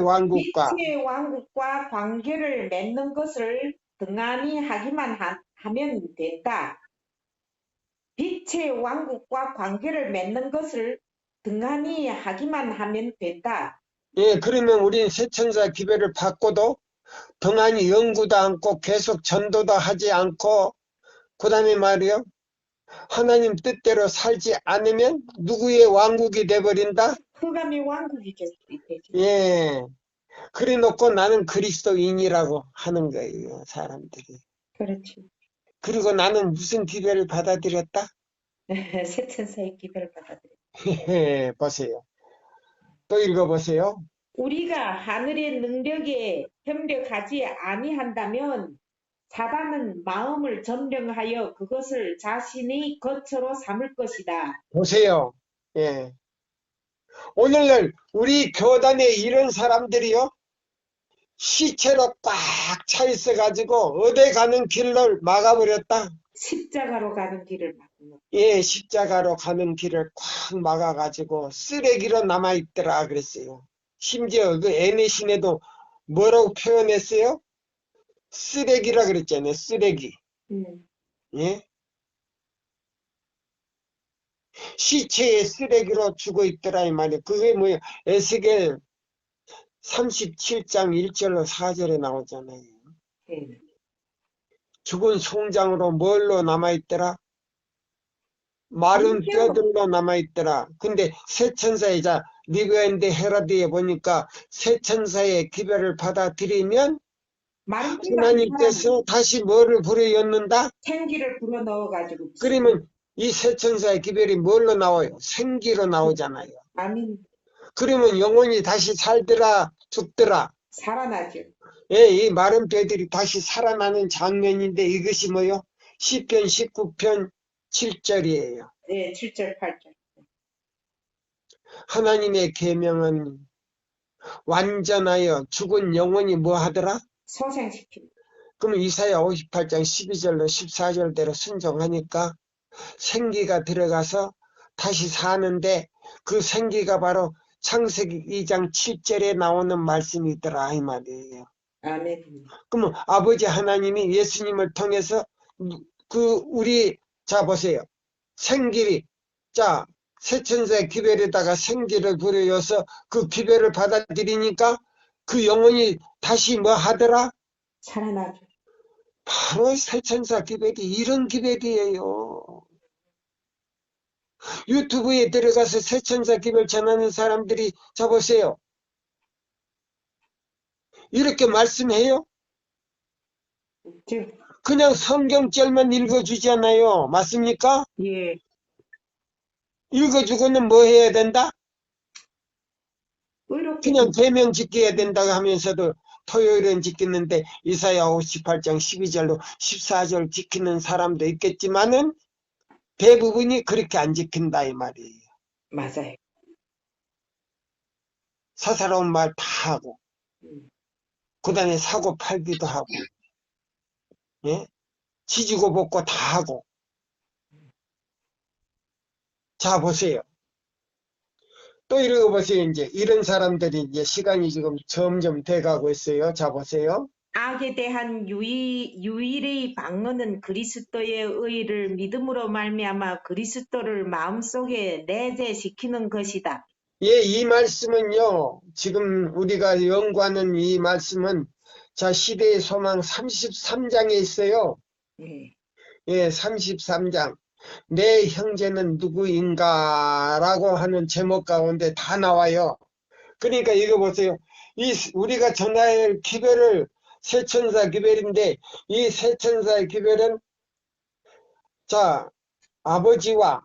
왕국과 관계를 맺는 것을 등한히 하기만 하면 된다. 빛의 왕국과 관계를 맺는 것을 등한히 하기만 하면 된다. 예, 그러면 우리는 새 천사 기별을 받고도 등한히 연구도 않고 계속 전도도 하지 않고 그 다음에 말이요. 하나님 뜻대로 살지 않으면 누구의 왕국이 돼버린다? 흑암의 왕국이 되죠. 예. 그래 놓고 나는 그리스도인이라고 하는 거예요, 사람들이. 그렇지. 그리고 나는 무슨 기별을 받아들였다? 새 천사의 기별을 받아들여. 보세요. 또 읽어보세요. 우리가 하늘의 능력에 협력하지 아니한다면 사단은 마음을 점령하여 그것을 자신의 거처로 삼을 것이다. 보세요. 예. 오늘날 우리 교단에 이런 사람들이요. 시체로 꽉 차 있어가지고 어디 가는 길을 막아버렸다. 십자가로 가는 길을 막는. 예, 십자가로 가는 길을 꽉 막아가지고 쓰레기로 남아있더라 그랬어요. 심지어 그 애내신에도 뭐라고 표현했어요? 쓰레기라 그랬잖아요. 쓰레기. 예? 시체의 쓰레기로 죽어 있더라 이 말이에요. 그게 뭐예요? 에스겔 37장 1절로 4절에 나오잖아요. 예. 죽은 송장으로 뭘로 남아있더라? 마른 뼈들로 남아있더라. 근데 새 천사이자 리브엔드 헤라드에 보니까 새 천사의 기별을 받아들이면 마른 뼈가 하나님께서 다시 뭐를 불어넣는다? 생기를 불어 넣어가지고. 그러면 이 새 천사의 기별이 뭘로 나와요? 생기로 나오잖아요. 아멘. 그러면 영혼이 다시 살더라 죽더라. 살아나죠. 예, 이 마른 뼈들이 다시 살아나는 장면인데 이것이 뭐요? 시편 19편 7절이에요. 예, 7절, 8절. 하나님의 계명은 완전하여 죽은 영혼이 뭐 하더라? 소생시키는. 그럼 이사야 58장 12절로 14절대로 순종하니까 생기가 들어가서 다시 사는데 그 생기가 바로 창세기 2장 7절에 나오는 말씀이더라 이 말이에요. 아멘. 그러면 아버지 하나님이 예수님을 통해서 자 보세요. 생기리 자 새천사의 기별에다가 생기를 부려여서 그 기별을 받아들이니까 그 영혼이 다시 뭐 하더라? 살아나죠. 바로 새천사 기별이 이런 기별이에요. 유튜브에 들어가서 새천사 기별 전하는 사람들이 자 보세요. 이렇게 말씀해요? 그냥 성경절만 읽어주잖아요. 맞습니까? 예. 읽어주고는 뭐 해야 된다? 이렇게 그냥 계명 지켜야 된다고 하면서도 토요일은 지키는데 이사야 58장 12절로 14절 지키는 사람도 있겠지만은 대부분이 그렇게 안 지킨다 이 말이에요. 맞아요. 사사로운 말 다 하고 그 다음에 사고 팔기도 하고 예? 지지고 볶고 다 하고. 자 보세요. 또 읽어보세요. 이제 이런 사람들이 이제 시간이 지금 점점 돼가고 있어요. 자 보세요. 악에 대한 유일의 방어는 그리스도의 의를 믿음으로 말미암아 그리스도를 마음속에 내재시키는 것이다. 예, 이 말씀은요. 지금 우리가 연구하는 이 말씀은 자 시대의 소망 33장에 있어요. 예, 33장. 내 형제는 누구인가? 라고 하는 제목 가운데 다 나와요. 그러니까 이거 보세요. 우리가 전할 기별을 새천사 기별인데 이 새천사의 기별은 자 아버지와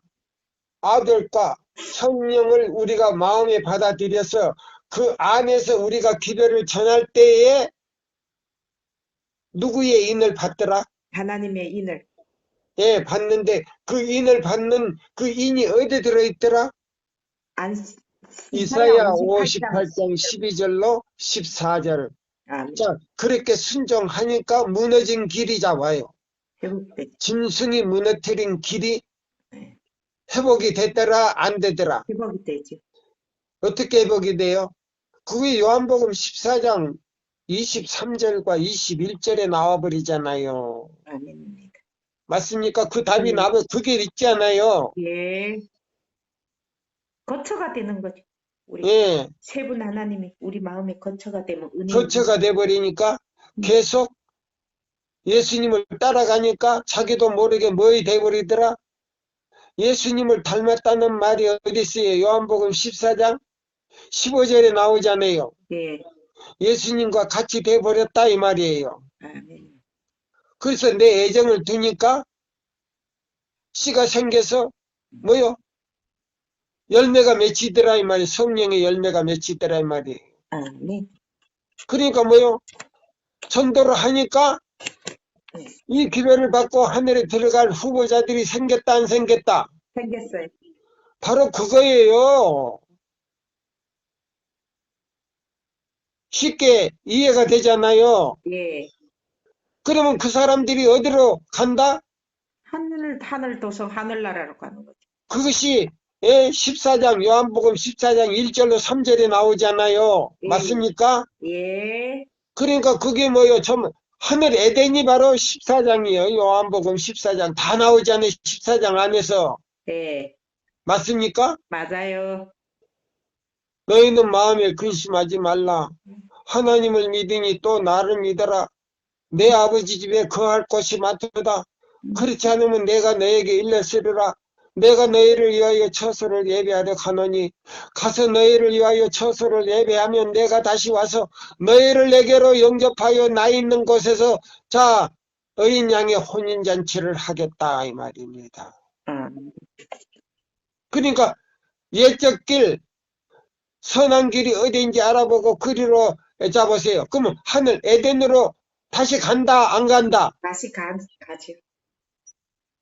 아들과 성령을 우리가 마음에 받아들여서 그 안에서 우리가 기별을 전할 때에 누구의 인을 받더라? 하나님의 인을. 예, 받는데 그 인을 받는 그 인이 어디 들어있더라? 이사야 58장 12절로 14절. 자, 그렇게 순종하니까 무너진 길이 잡아요. 짐승이 무너뜨린 길이 회복이 됐더라, 안 되더라? 회복이 되지. 어떻게 회복이 돼요? 그게 요한복음 14장 23절과 21절에 나와버리잖아요. 아닙니다. 맞습니까? 그 답이 나면 그게 있잖아요. 예. 거처가 되는 거죠. 우리 예. 세 분 하나님이 우리 마음의 거처가 되면 은혜. 거처가 돼버리니까 계속 예수님을 따라가니까 자기도 모르게 뭐이 돼버리더라? 예수님을 닮았다는 말이 어디 있어요? 요한복음 14장 15절에 나오잖아요. 예. 예수님과 같이 돼버렸다 이 말이에요. 아멘. 그래서 내 애정을 두니까 씨가 생겨서 뭐요? 열매가 맺히더라 이 말이에요. 성령의 열매가 맺히더라 이 말이에요. 아멘. 그러니까 뭐요? 전도를 하니까 이 기회를 받고 하늘에 들어갈 후보자들이 생겼다, 안 생겼다? 생겼어요. 바로 그거예요. 쉽게 이해가 되잖아요. 예. 그러면 그 사람들이 어디로 간다? 하늘 도서 하늘나라로 가는 거죠. 그것이 14장 요한복음 14장 1절로 3절에 나오잖아요. 예. 맞습니까? 예. 그러니까 그게 뭐예요? 하늘 에덴이 바로 14장이에요. 요한복음 14장 다 나오잖아요. 14장 안에서. 예. 맞습니까? 맞아요. 너희는 마음에 근심하지 말라. 하나님을 믿으니 또 나를 믿어라. 내 아버지 집에 거할 곳이 많도다. 그렇지 않으면 내가 너에게 일렀으리라. 내가 너희를 위하여 처소를 예배하려 가노니 가서 너희를 위하여 처소를 예배하면 내가 다시 와서 너희를 내게로 영접하여 나 있는 곳에서 자 어린 양의 혼인잔치를 하겠다 이 말입니다. 그러니까 옛적 길 선한 길이 어디인지 알아보고 그리로 잡으세요. 그러면 하늘 에덴으로 다시 간다 안 간다? 다시 가죠.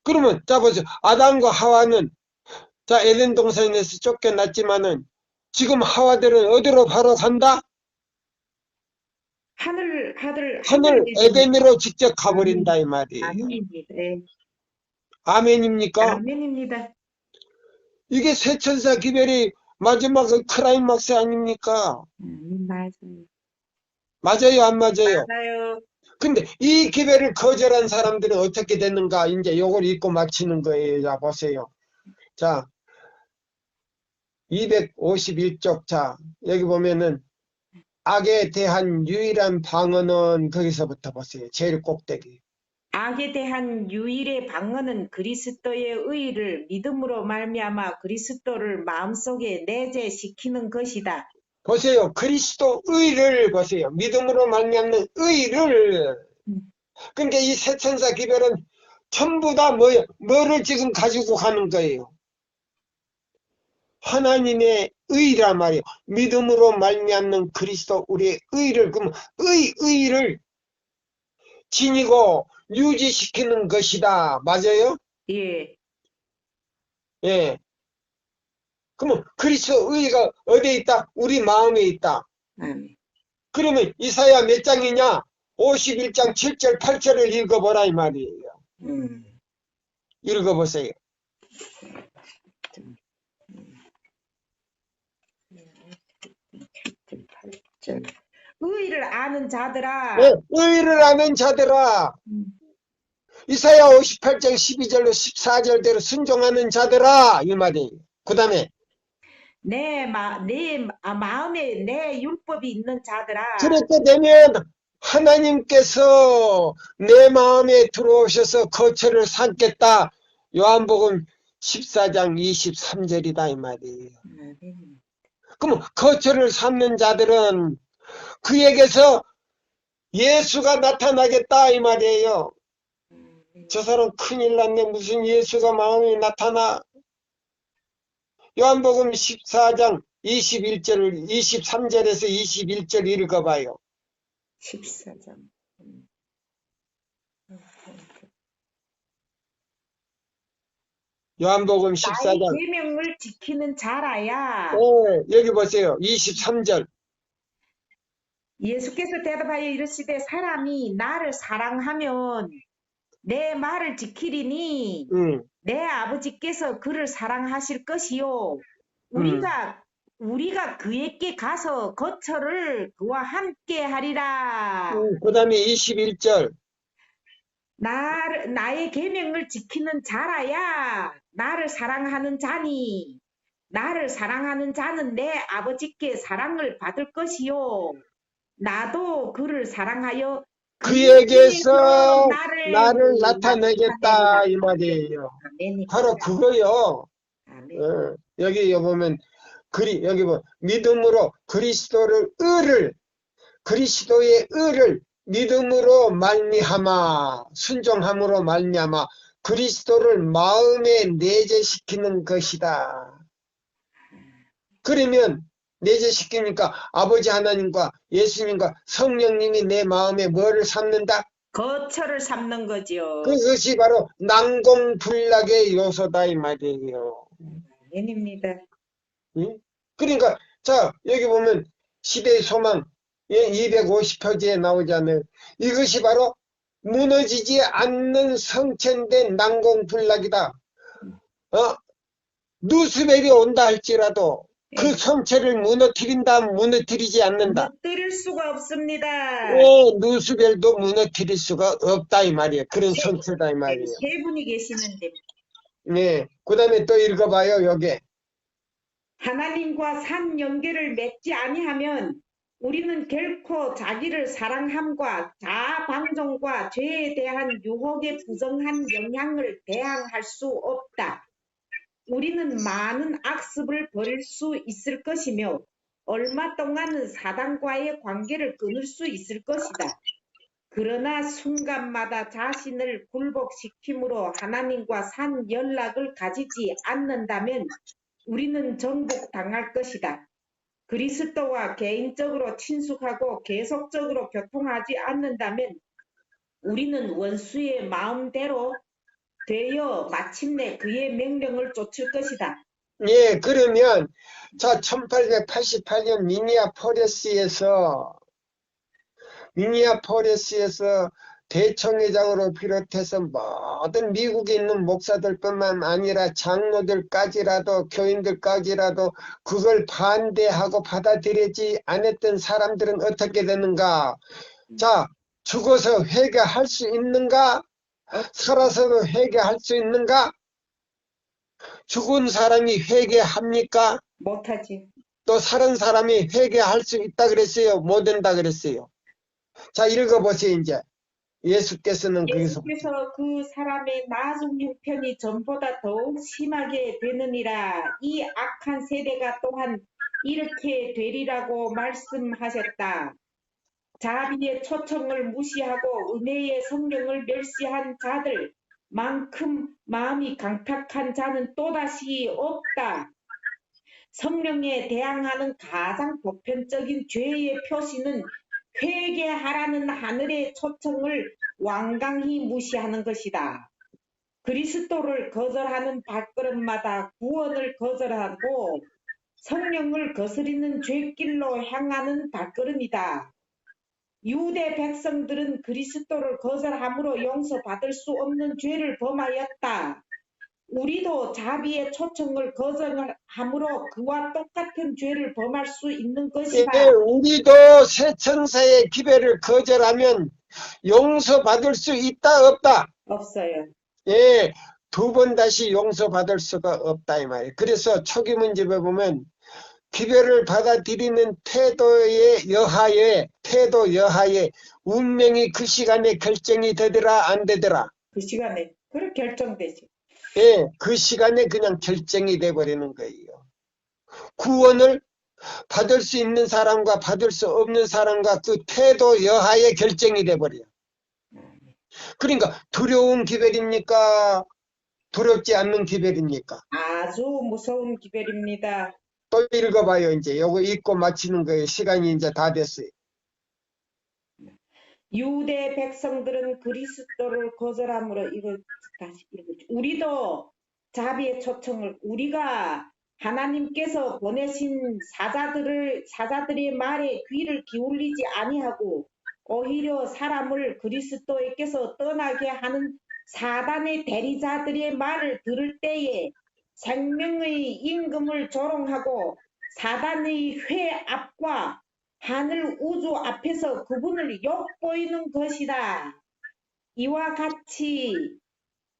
그러면 잡으세요. 아담과 하와는 자 에덴 동산에서 쫓겨났지만은 지금 하와들은 어디로 바로 간다? 하늘 에덴으로 직접 가버린다 이 말이에요. 아멘입니다. 예. 아멘입니까? 아멘입니다. 이게 세천사 기별이 마지막 클라이막스 아닙니까? 맞아요. 맞아요 안 맞아요? 맞아요. 근데 이 기별을 거절한 사람들은 어떻게 됐는가? 이제 요걸 읽고 마치는 거예요. 자 보세요. 자 251쪽 자 여기 보면은 악에 대한 유일한 방언은 거기서부터 보세요. 제일 꼭대기. 악에 대한 유일의 방언은 그리스도의 의를 믿음으로 말미암아 그리스도를 마음속에 내재시키는 것이다. 보세요. 그리스도 의를 보세요. 믿음으로 말미암는 의를. 그러니까 이 세천사 기별은 전부 다 뭐를 지금 가지고 가는 거예요. 하나님의 의란 말이에요. 믿음으로 말미암는 그리스도 우리의 의를 그러면 의를 지니고 유지시키는 것이다. 맞아요? 예. 예. 그러면 그리스도 의가 어디에 있다? 우리 마음에 있다. 그러면 이사야 몇 장이냐? 51장 7절 8절을 읽어보라 이 말이에요. 읽어보세요. 의를 아는 자들아. 네, 의를 아는 자들아. 이사야 58장 12절로 14절대로 순종하는 자들아 이 말이에요. 그 다음에 내 마음에 내 율법이 있는 자들아. 그렇게 되면 하나님께서 내 마음에 들어오셔서 거처를 삼겠다. 요한복음 14장 23절이다 이 말이에요. 그럼 거처를 삼는 자들은 그에게서 예수가 나타나겠다 이 말이에요. 저 사람 큰일 났네. 무슨 예수가 마음에 나타나. 요한복음 14장 21절 23절에서 21절 읽어봐요. 14장. 요한복음 나의 14장 계명을 지키는 자라야. 여기 보세요. 23절 예수께서 대답하여 이르시되 사람이 나를 사랑하면 내 말을 지키리니 내 아버지께서 그를 사랑하실 것이요 우리가 그에게 가서 거처를 그와 함께 하리라. 그 다음에 21절 나의 계명을 지키는 자라야 나를 사랑하는 자니 나를 사랑하는 자는 내 아버지께 사랑을 받을 것이요 나도 그를 사랑하여 그에게서 나를 나타내겠다 이 말이에요. 바로 그거요. 여기 보면 여기 믿음으로 그리스도의 의를 믿음으로 말미암아 순종함으로 말미암아 그리스도를 마음에 내재시키는 것이다. 그러면 내재시키니까 아버지 하나님과 예수님과 성령님이 내 마음에 뭐를 삼는다? 거처를 삼는 거지요. 그것이 바로 난공불락의 요소다 이 말이에요. 아닙니다. 응? 그러니까 자 여기 보면 시대의 소망 250표지에 나오잖아요. 이것이 바로 무너지지 않는 성천된 난공불락이다. 어? 누수벨이 온다 할지라도 그 예. 성체를 무너뜨리지 않는다. 무너뜨릴 수가 없습니다. 누수벨도 무너뜨릴 수가 없다 이 말이에요. 그런 세, 성체다 이 말이에요. 세 분이 계시는데 네. 그 다음에 또 읽어봐요. 여기. 하나님과 산 연계를 맺지 아니하면 우리는 결코 자기를 사랑함과 자아 방종과 죄에 대한 유혹에 부정한 영향을 대항할 수 없다. 우리는 많은 악습을 벌일 수 있을 것이며 얼마 동안은 사단과의 관계를 끊을 수 있을 것이다. 그러나 순간마다 자신을 굴복시킴으로 하나님과 산 연락을 가지지 않는다면 우리는 정복당할 것이다. 그리스도와 개인적으로 친숙하고 계속적으로 교통하지 않는다면 우리는 원수의 마음대로 되어 마침내 그의 명령을 쫓을 것이다. 예, 그러면 자 1888년 미니아포리스에서 대청회장으로 비롯해서 모든 미국에 있는 목사들뿐만 아니라 장로들까지라도 교인들까지라도 그걸 반대하고 받아들이지 않았던 사람들은 어떻게 되는가? 자, 죽어서 회개할 수 있는가? 살아서도 회개할 수 있는가? 죽은 사람이 회개합니까? 못하지. 또 살은 사람이 회개할 수 있다 그랬어요? 못 된다 그랬어요? 자, 읽어보세요, 이제. 예수께서는 거기서 예수께서 그 사람의 나중 형편이 전보다 더욱 심하게 되느니라. 이 악한 세대가 또한 이렇게 되리라고 말씀하셨다. 자비의 초청을 무시하고 은혜의 성령을 멸시한 자들만큼 마음이 강팍한 자는 또다시 없다. 성령에 대항하는 가장 보편적인 죄의 표시는 회개하라는 하늘의 초청을 완강히 무시하는 것이다. 그리스도를 거절하는 발걸음마다 구원을 거절하고 성령을 거스리는 죄길로 향하는 발걸음이다. 유대 백성들은 그리스도를 거절함으로 용서받을 수 없는 죄를 범하였다. 우리도 자비의 초청을 거절함으로 그와 똑같은 죄를 범할 수 있는 예, 것이다. 우리도 새 천사의 기별을 거절하면 용서받을 수 있다 없다? 없어요. 예, 두 번 다시 용서받을 수가 없다 이 말이에요. 그래서 초기 문집에 보면 기별을 받아들이는 태도 여하에 운명이 그 시간에 결정이 되더라 안 되더라? 그 시간에 그렇게 결정되지. 예, 그 시간에 그냥 결정이 돼버리는 거예요. 구원을 받을 수 있는 사람과 받을 수 없는 사람과 그 태도 여하에 결정이 돼버려요. 그러니까 두려운 기별입니까? 두렵지 않는 기별입니까? 아주 무서운 기별입니다. 또 읽어봐요. 이제 요거 읽고 마치는 거예요. 시간이 이제 다 됐어요. 유대 백성들은 그리스도를 거절함으로 이거 다시 읽어줘. 우리도 자비의 초청을 우리가 하나님께서 보내신 사자들의 말에 귀를 기울이지 아니하고 오히려 사람을 그리스도에게서 떠나게 하는 사단의 대리자들의 말을 들을 때에 생명의 임금을 조롱하고 사단의 회압과 하늘 우주 앞에서 그분을 욕보이는 것이다.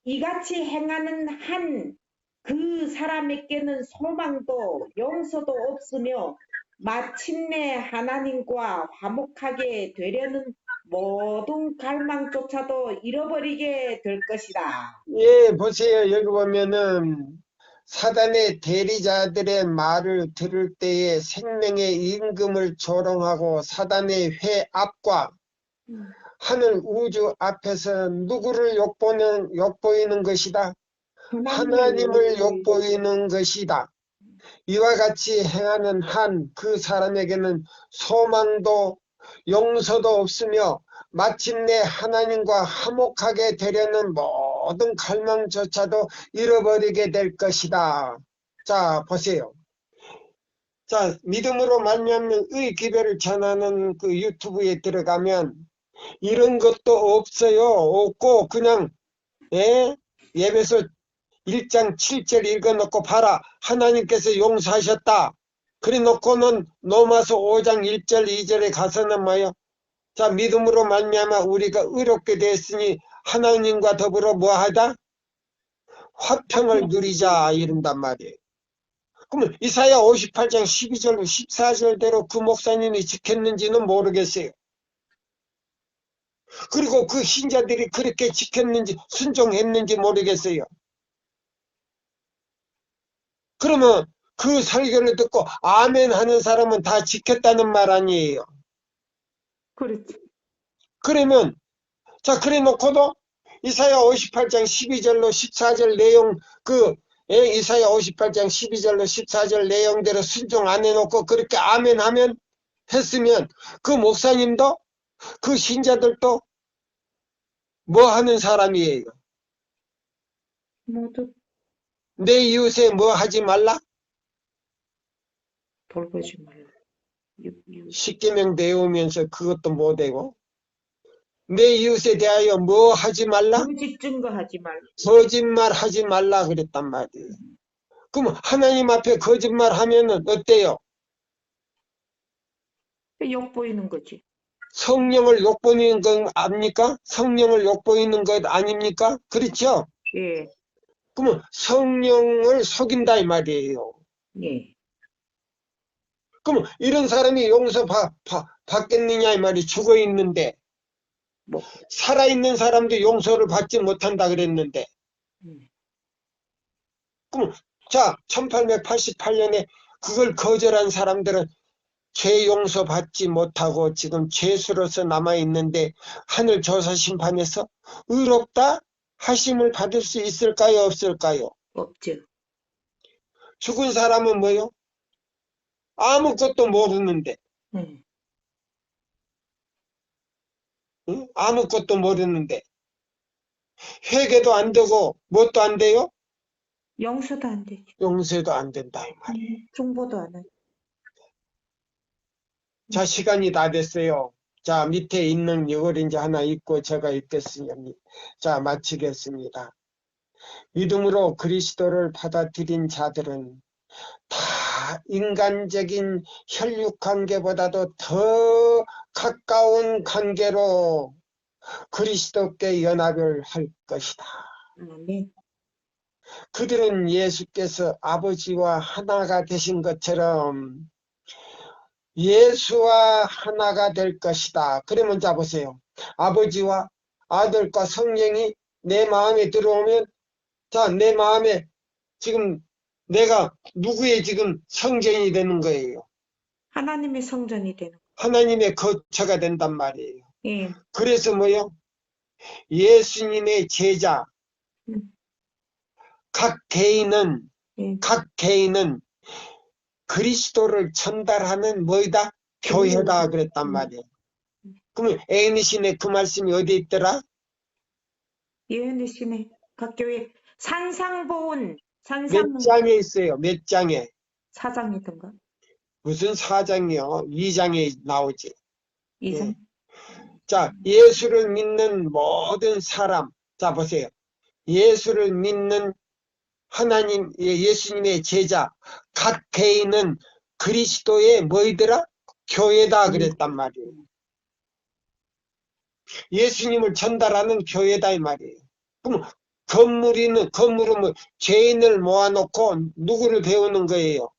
이같이 행하는 한 그 사람에게는 소망도 용서도 없으며 마침내 하나님과 화목하게 되려는 모든 갈망조차도 잃어버리게 될 것이다. 예, 보세요. 여기 보면은 사단의 대리자들의 말을 들을 때에 생명의 임금을 조롱하고 사단의 회압과 하늘 우주 앞에서 누구를 욕보이는 것이다? 하나님을 욕보이는 것이다. 이와 같이 행하는 한 그 사람에게는 소망도 용서도 없으며 마침내 하나님과 화목하게 되려는 모든 갈망조차도 잃어버리게 될 것이다. 자, 보세요. 자, 믿음으로 말미암는 의 기별을 전하는 그 유튜브에 들어가면 이런 것도 없어요. 없고 그냥 예배서 1장 7절 읽어놓고 봐라. 하나님께서 용서하셨다. 그래 놓고는 로마서 5장 1절 2절에 가서는 뭐예요? 자, 믿음으로 말미암아 우리가 의롭게 됐으니 하나님과 더불어 뭐하다? 화평을 누리자 이른단 말이에요. 그러면 이사야 58장 12절로 14절대로 그 목사님이 지켰는지는 모르겠어요. 그리고 그 신자들이 그렇게 지켰는지 순종했는지 모르겠어요. 그러면 그 설교를 듣고 아멘 하는 사람은 다 지켰다는 말 아니에요. 그렇지. 그러면 자, 그래 놓고도 이사야 58장 12절로 14절 내용 이사야 58장 12절로 14절 내용대로 순종 안 해놓고 그렇게 아멘 하면 했으면 그 목사님도 그 신자들도 뭐 하는 사람이에요? 모두 내 이웃에 뭐 하지 말라? 돌보지 말라. 십계명 배우면서 그것도 못하고 내 이웃에 대하여 뭐 하지 말라? 거짓 증거하지 말라. 거짓말 하지 말라 그랬단 말이에요. 그럼 하나님 앞에 거짓말 하면은 어때요? 욕 보이는 거지. 성령을 욕보이는 건 압니까? 성령을 욕보이는 것 아닙니까? 그렇죠? 예, 그러면 성령을 속인다 이 말이에요. 예. 그럼 이런 사람이 용서 받겠느냐 이 말이 죽어 있는데 뭐, 살아있는 사람도 용서를 받지 못한다 그랬는데 그럼 자 1888년에 그걸 거절한 사람들은 죄 용서 받지 못하고 지금 죄수로서 남아있는데 하늘 조사 심판에서 의롭다 하심을 받을 수 있을까요 없을까요? 없죠. 죽은 사람은 뭐요? 아무것도 모르는데 응. 응? 아무것도 모르는데 회개도 안 되고 뭣도 안 돼요? 용서도 안 되지. 용서도 안 된다 이 말이에요. 중보도 안 하지. 자, 시간이 다 됐어요. 자, 밑에 있는 이걸 이제 하나 읽고 제가 읽겠습니다. 자, 마치겠습니다. 믿음으로 그리스도를 받아들인 자들은 다 인간적인 혈육관계보다도 더 가까운 관계로 그리스도께 연합을 할 것이다. 아멘. 그들은 예수께서 아버지와 하나가 되신 것처럼 예수와 하나가 될 것이다. 그러면 자 보세요. 아버지와 아들과 성령이 내 마음에 들어오면 자, 내 마음에 지금 내가 누구의 지금 성전이 되는 거예요. 하나님의 성전이 되는 거. 하나님의 거처가 된단 말이에요. 예. 그래서 뭐요? 예수님의 제자 음. 각 예. 개인은 그리스도를 전달하는 뭐이다? 교회다 그랬단 말이에요. 그러면 애니신의 그 말씀이 어디 있더라? 예언의 신의 각 교회 산상보훈 몇 장에 있어요? 몇 장에? 4장이던가? 무슨 4장이요? 2장에 나오지. 2장? 자, 예수를 믿는 모든 사람. 자, 보세요. 예수를 믿는 하나님, 예수님의 제자, 각 개인은 그리스도의 뭐이더라? 교회다 그랬단 말이에요. 예수님을 전달하는 교회다 이 말이에요. 그럼 건물은 뭐 죄인을 모아놓고 누구를 배우는 거예요?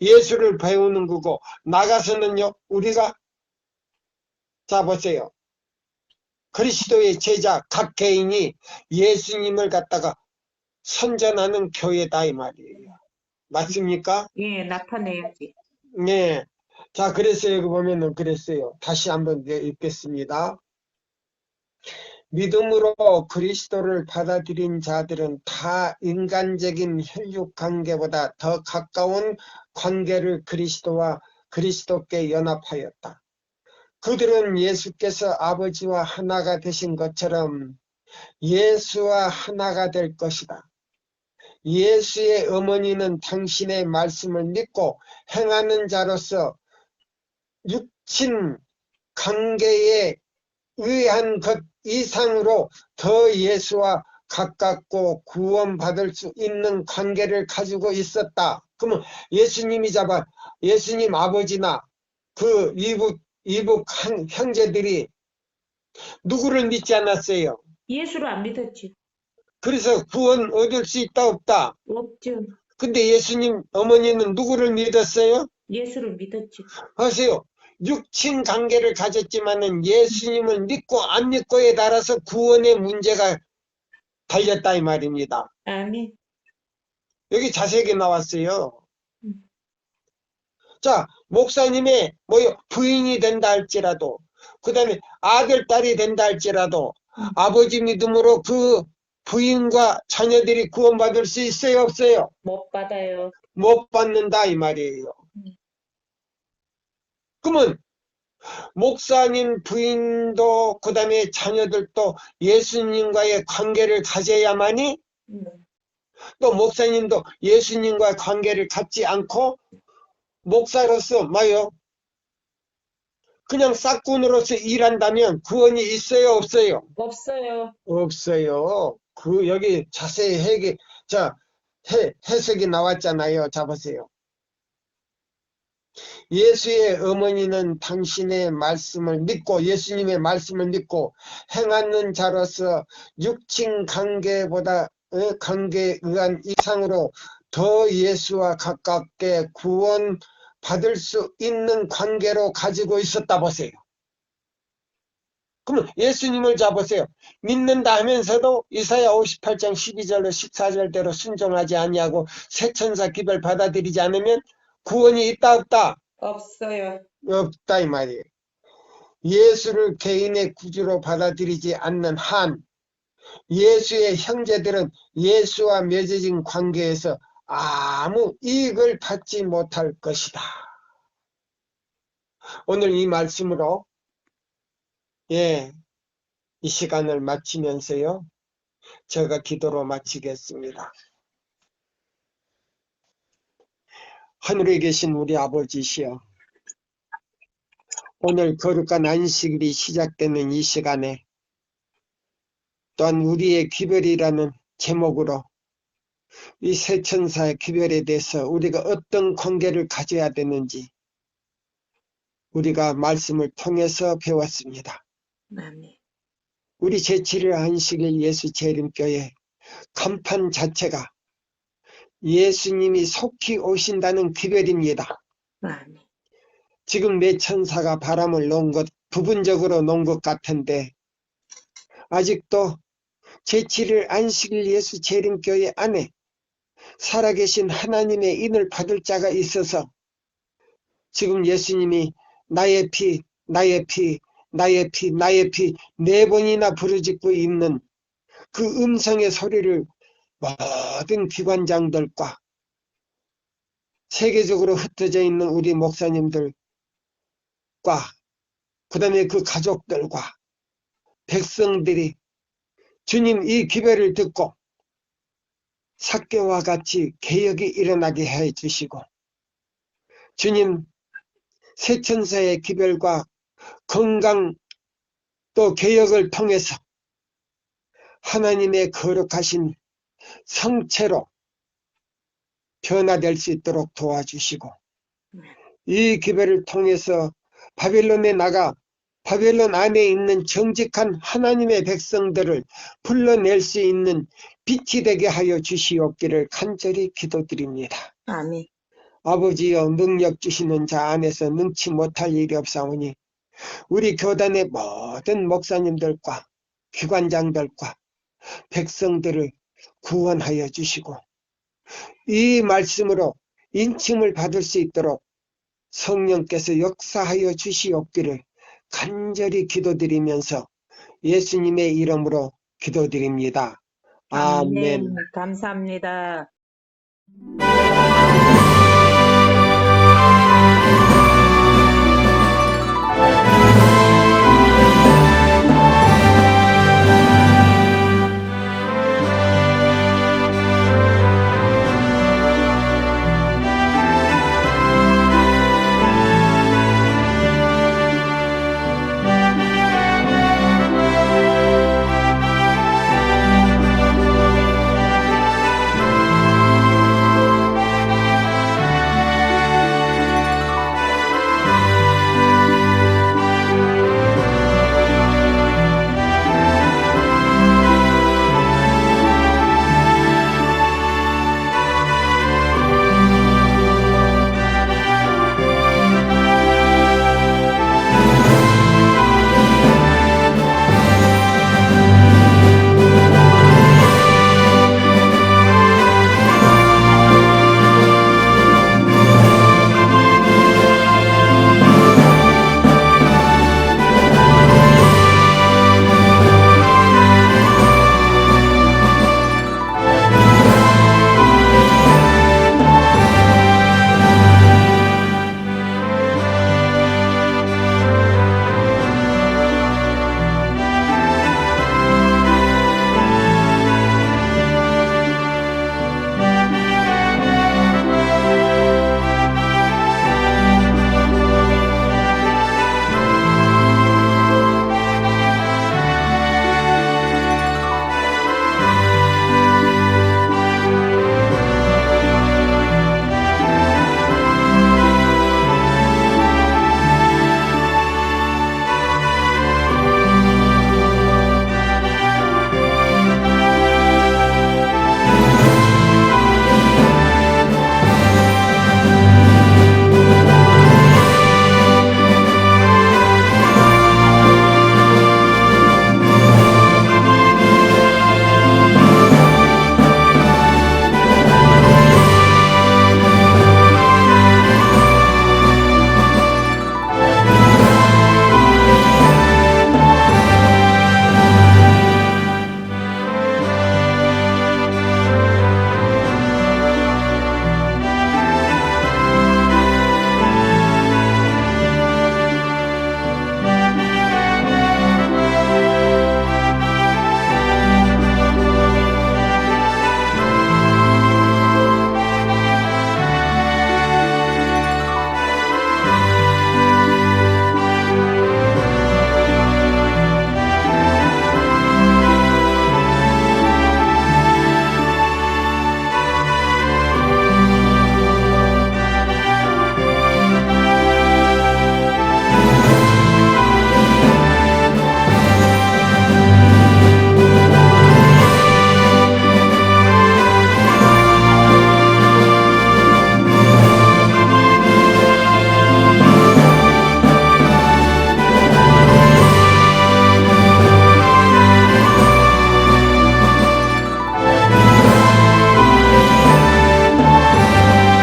예수를 배우는 거고 나가서는요 우리가 자 보세요. 그리스도의 제자 각 개인이 예수님을 갖다가 선전하는 교회다 이 말이에요. 맞습니까? 예, 나타내야지. 네. 자, 그래서 여기 보면은 그랬어요. 다시 한번 읽겠습니다. 믿음으로 그리스도를 받아들인 자들은 다 인간적인 혈육 관계보다 더 가까운 관계를 그리스도와 그리스도께 연합하였다. 그들은 예수께서 아버지와 하나가 되신 것처럼 예수와 하나가 될 것이다. 예수의 어머니는 당신의 말씀을 믿고 행하는 자로서 육친 관계에 의한 것 이상으로 더 예수와 가깝고 구원받을 수 있는 관계를 가지고 있었다. 그러면 예수님 아버지나 그 이북 형제들이 누구를 믿지 않았어요? 예수를 안 믿었지. 그래서 구원 얻을 수 있다 없다? 없죠. 근데 예수님 어머니는 누구를 믿었어요? 예수를 믿었지. 하세요. 육친 관계를 가졌지만은 예수님을 믿고 안 믿고에 따라서 구원의 문제가 달렸다 이 말입니다. 아멘. 여기 자세하게 나왔어요. 음. 자, 목사님의 부인이 된다 할지라도, 그 다음에 아들, 딸이 된다 할지라도, 아버지 믿음으로 그 부인과 자녀들이 구원받을 수 있어요, 없어요? 못 받아요. 못 받는다 이 말이에요. 그러면 목사님 부인도 그 다음에 자녀들도 예수님과의 관계를 가져야만이, 또 목사님도 예수님과 관계를 갖지 않고 목사로서 그냥 싹군으로서 일한다면 구원이 있어요, 없어요? 없어요. 없어요. 여기 자세히 해석이 나왔잖아요. 자 보세요. 예수의 어머니는 당신의 말씀을 믿고 예수님의 말씀을 믿고 행하는 자로서 육친 관계에 의한 이상으로 더 예수와 가깝게 구원받을 수 있는 관계로 가지고 있었다 보세요. 그러면 예수님을 잡으세요. 믿는다 하면서도 이사야 58장 12절로 14절대로 순종하지 아니하고 새천사 기별 받아들이지 않으면 구원이 있다 없다? 없어요. 없다 이 말이에요. 예수를 개인의 구주로 받아들이지 않는 한 예수의 형제들은 예수와 맺어진 관계에서 아무 이익을 받지 못할 것이다. 오늘 이 말씀으로 이 시간을 마치면서요. 제가 기도로 마치겠습니다. 하늘에 계신 우리 아버지시여, 오늘 거룩한 안식일이 시작되는 이 시간에 또한 우리의 귀별이라는 제목으로 이 세천사의 귀별에 대해서 우리가 어떤 관계를 가져야 되는지 우리가 말씀을 통해서 배웠습니다. 아멘. 우리 제7일 안식일 예수 재림교회 간판 자체가 예수님이 속히 오신다는 귀별입니다. 아멘. 지금 내 천사가 바람을 놓은 것 부분적으로 놓은 것 같은데 아직도 제7일 안식일 예수 재림교회 안에 살아계신 하나님의 인을 받을 자가 있어서 지금 예수님이 나의 피, 나의 피, 나의 피, 나의 피 네 번이나 부르짖고 있는 그 음성의 소리를 모든 기관장들과 세계적으로 흩어져 있는 우리 목사님들과 그 다음에 그 가족들과 백성들이 주님 이 기별을 듣고 삭개와 같이 개혁이 일어나게 해 주시고 주님 세천사의 기별과 건강 또 개혁을 통해서 하나님의 거룩하신 성체로 변화될 수 있도록 도와주시고 이 기별을 통해서 바벨론에 나가 바벨론 안에 있는 정직한 하나님의 백성들을 불러낼 수 있는 빛이 되게 하여 주시옵기를 간절히 기도드립니다. 아멘. 아버지여 능력 주시는 자 안에서 능치 못할 일이 없사오니 우리 교단의 모든 목사님들과 기관장들과 백성들을 구원하여 주시고 이 말씀으로 인침을 받을 수 있도록 성령께서 역사하여 주시옵기를 간절히 기도드리면서 예수님의 이름으로 기도드립니다. 아멘. 감사합니다.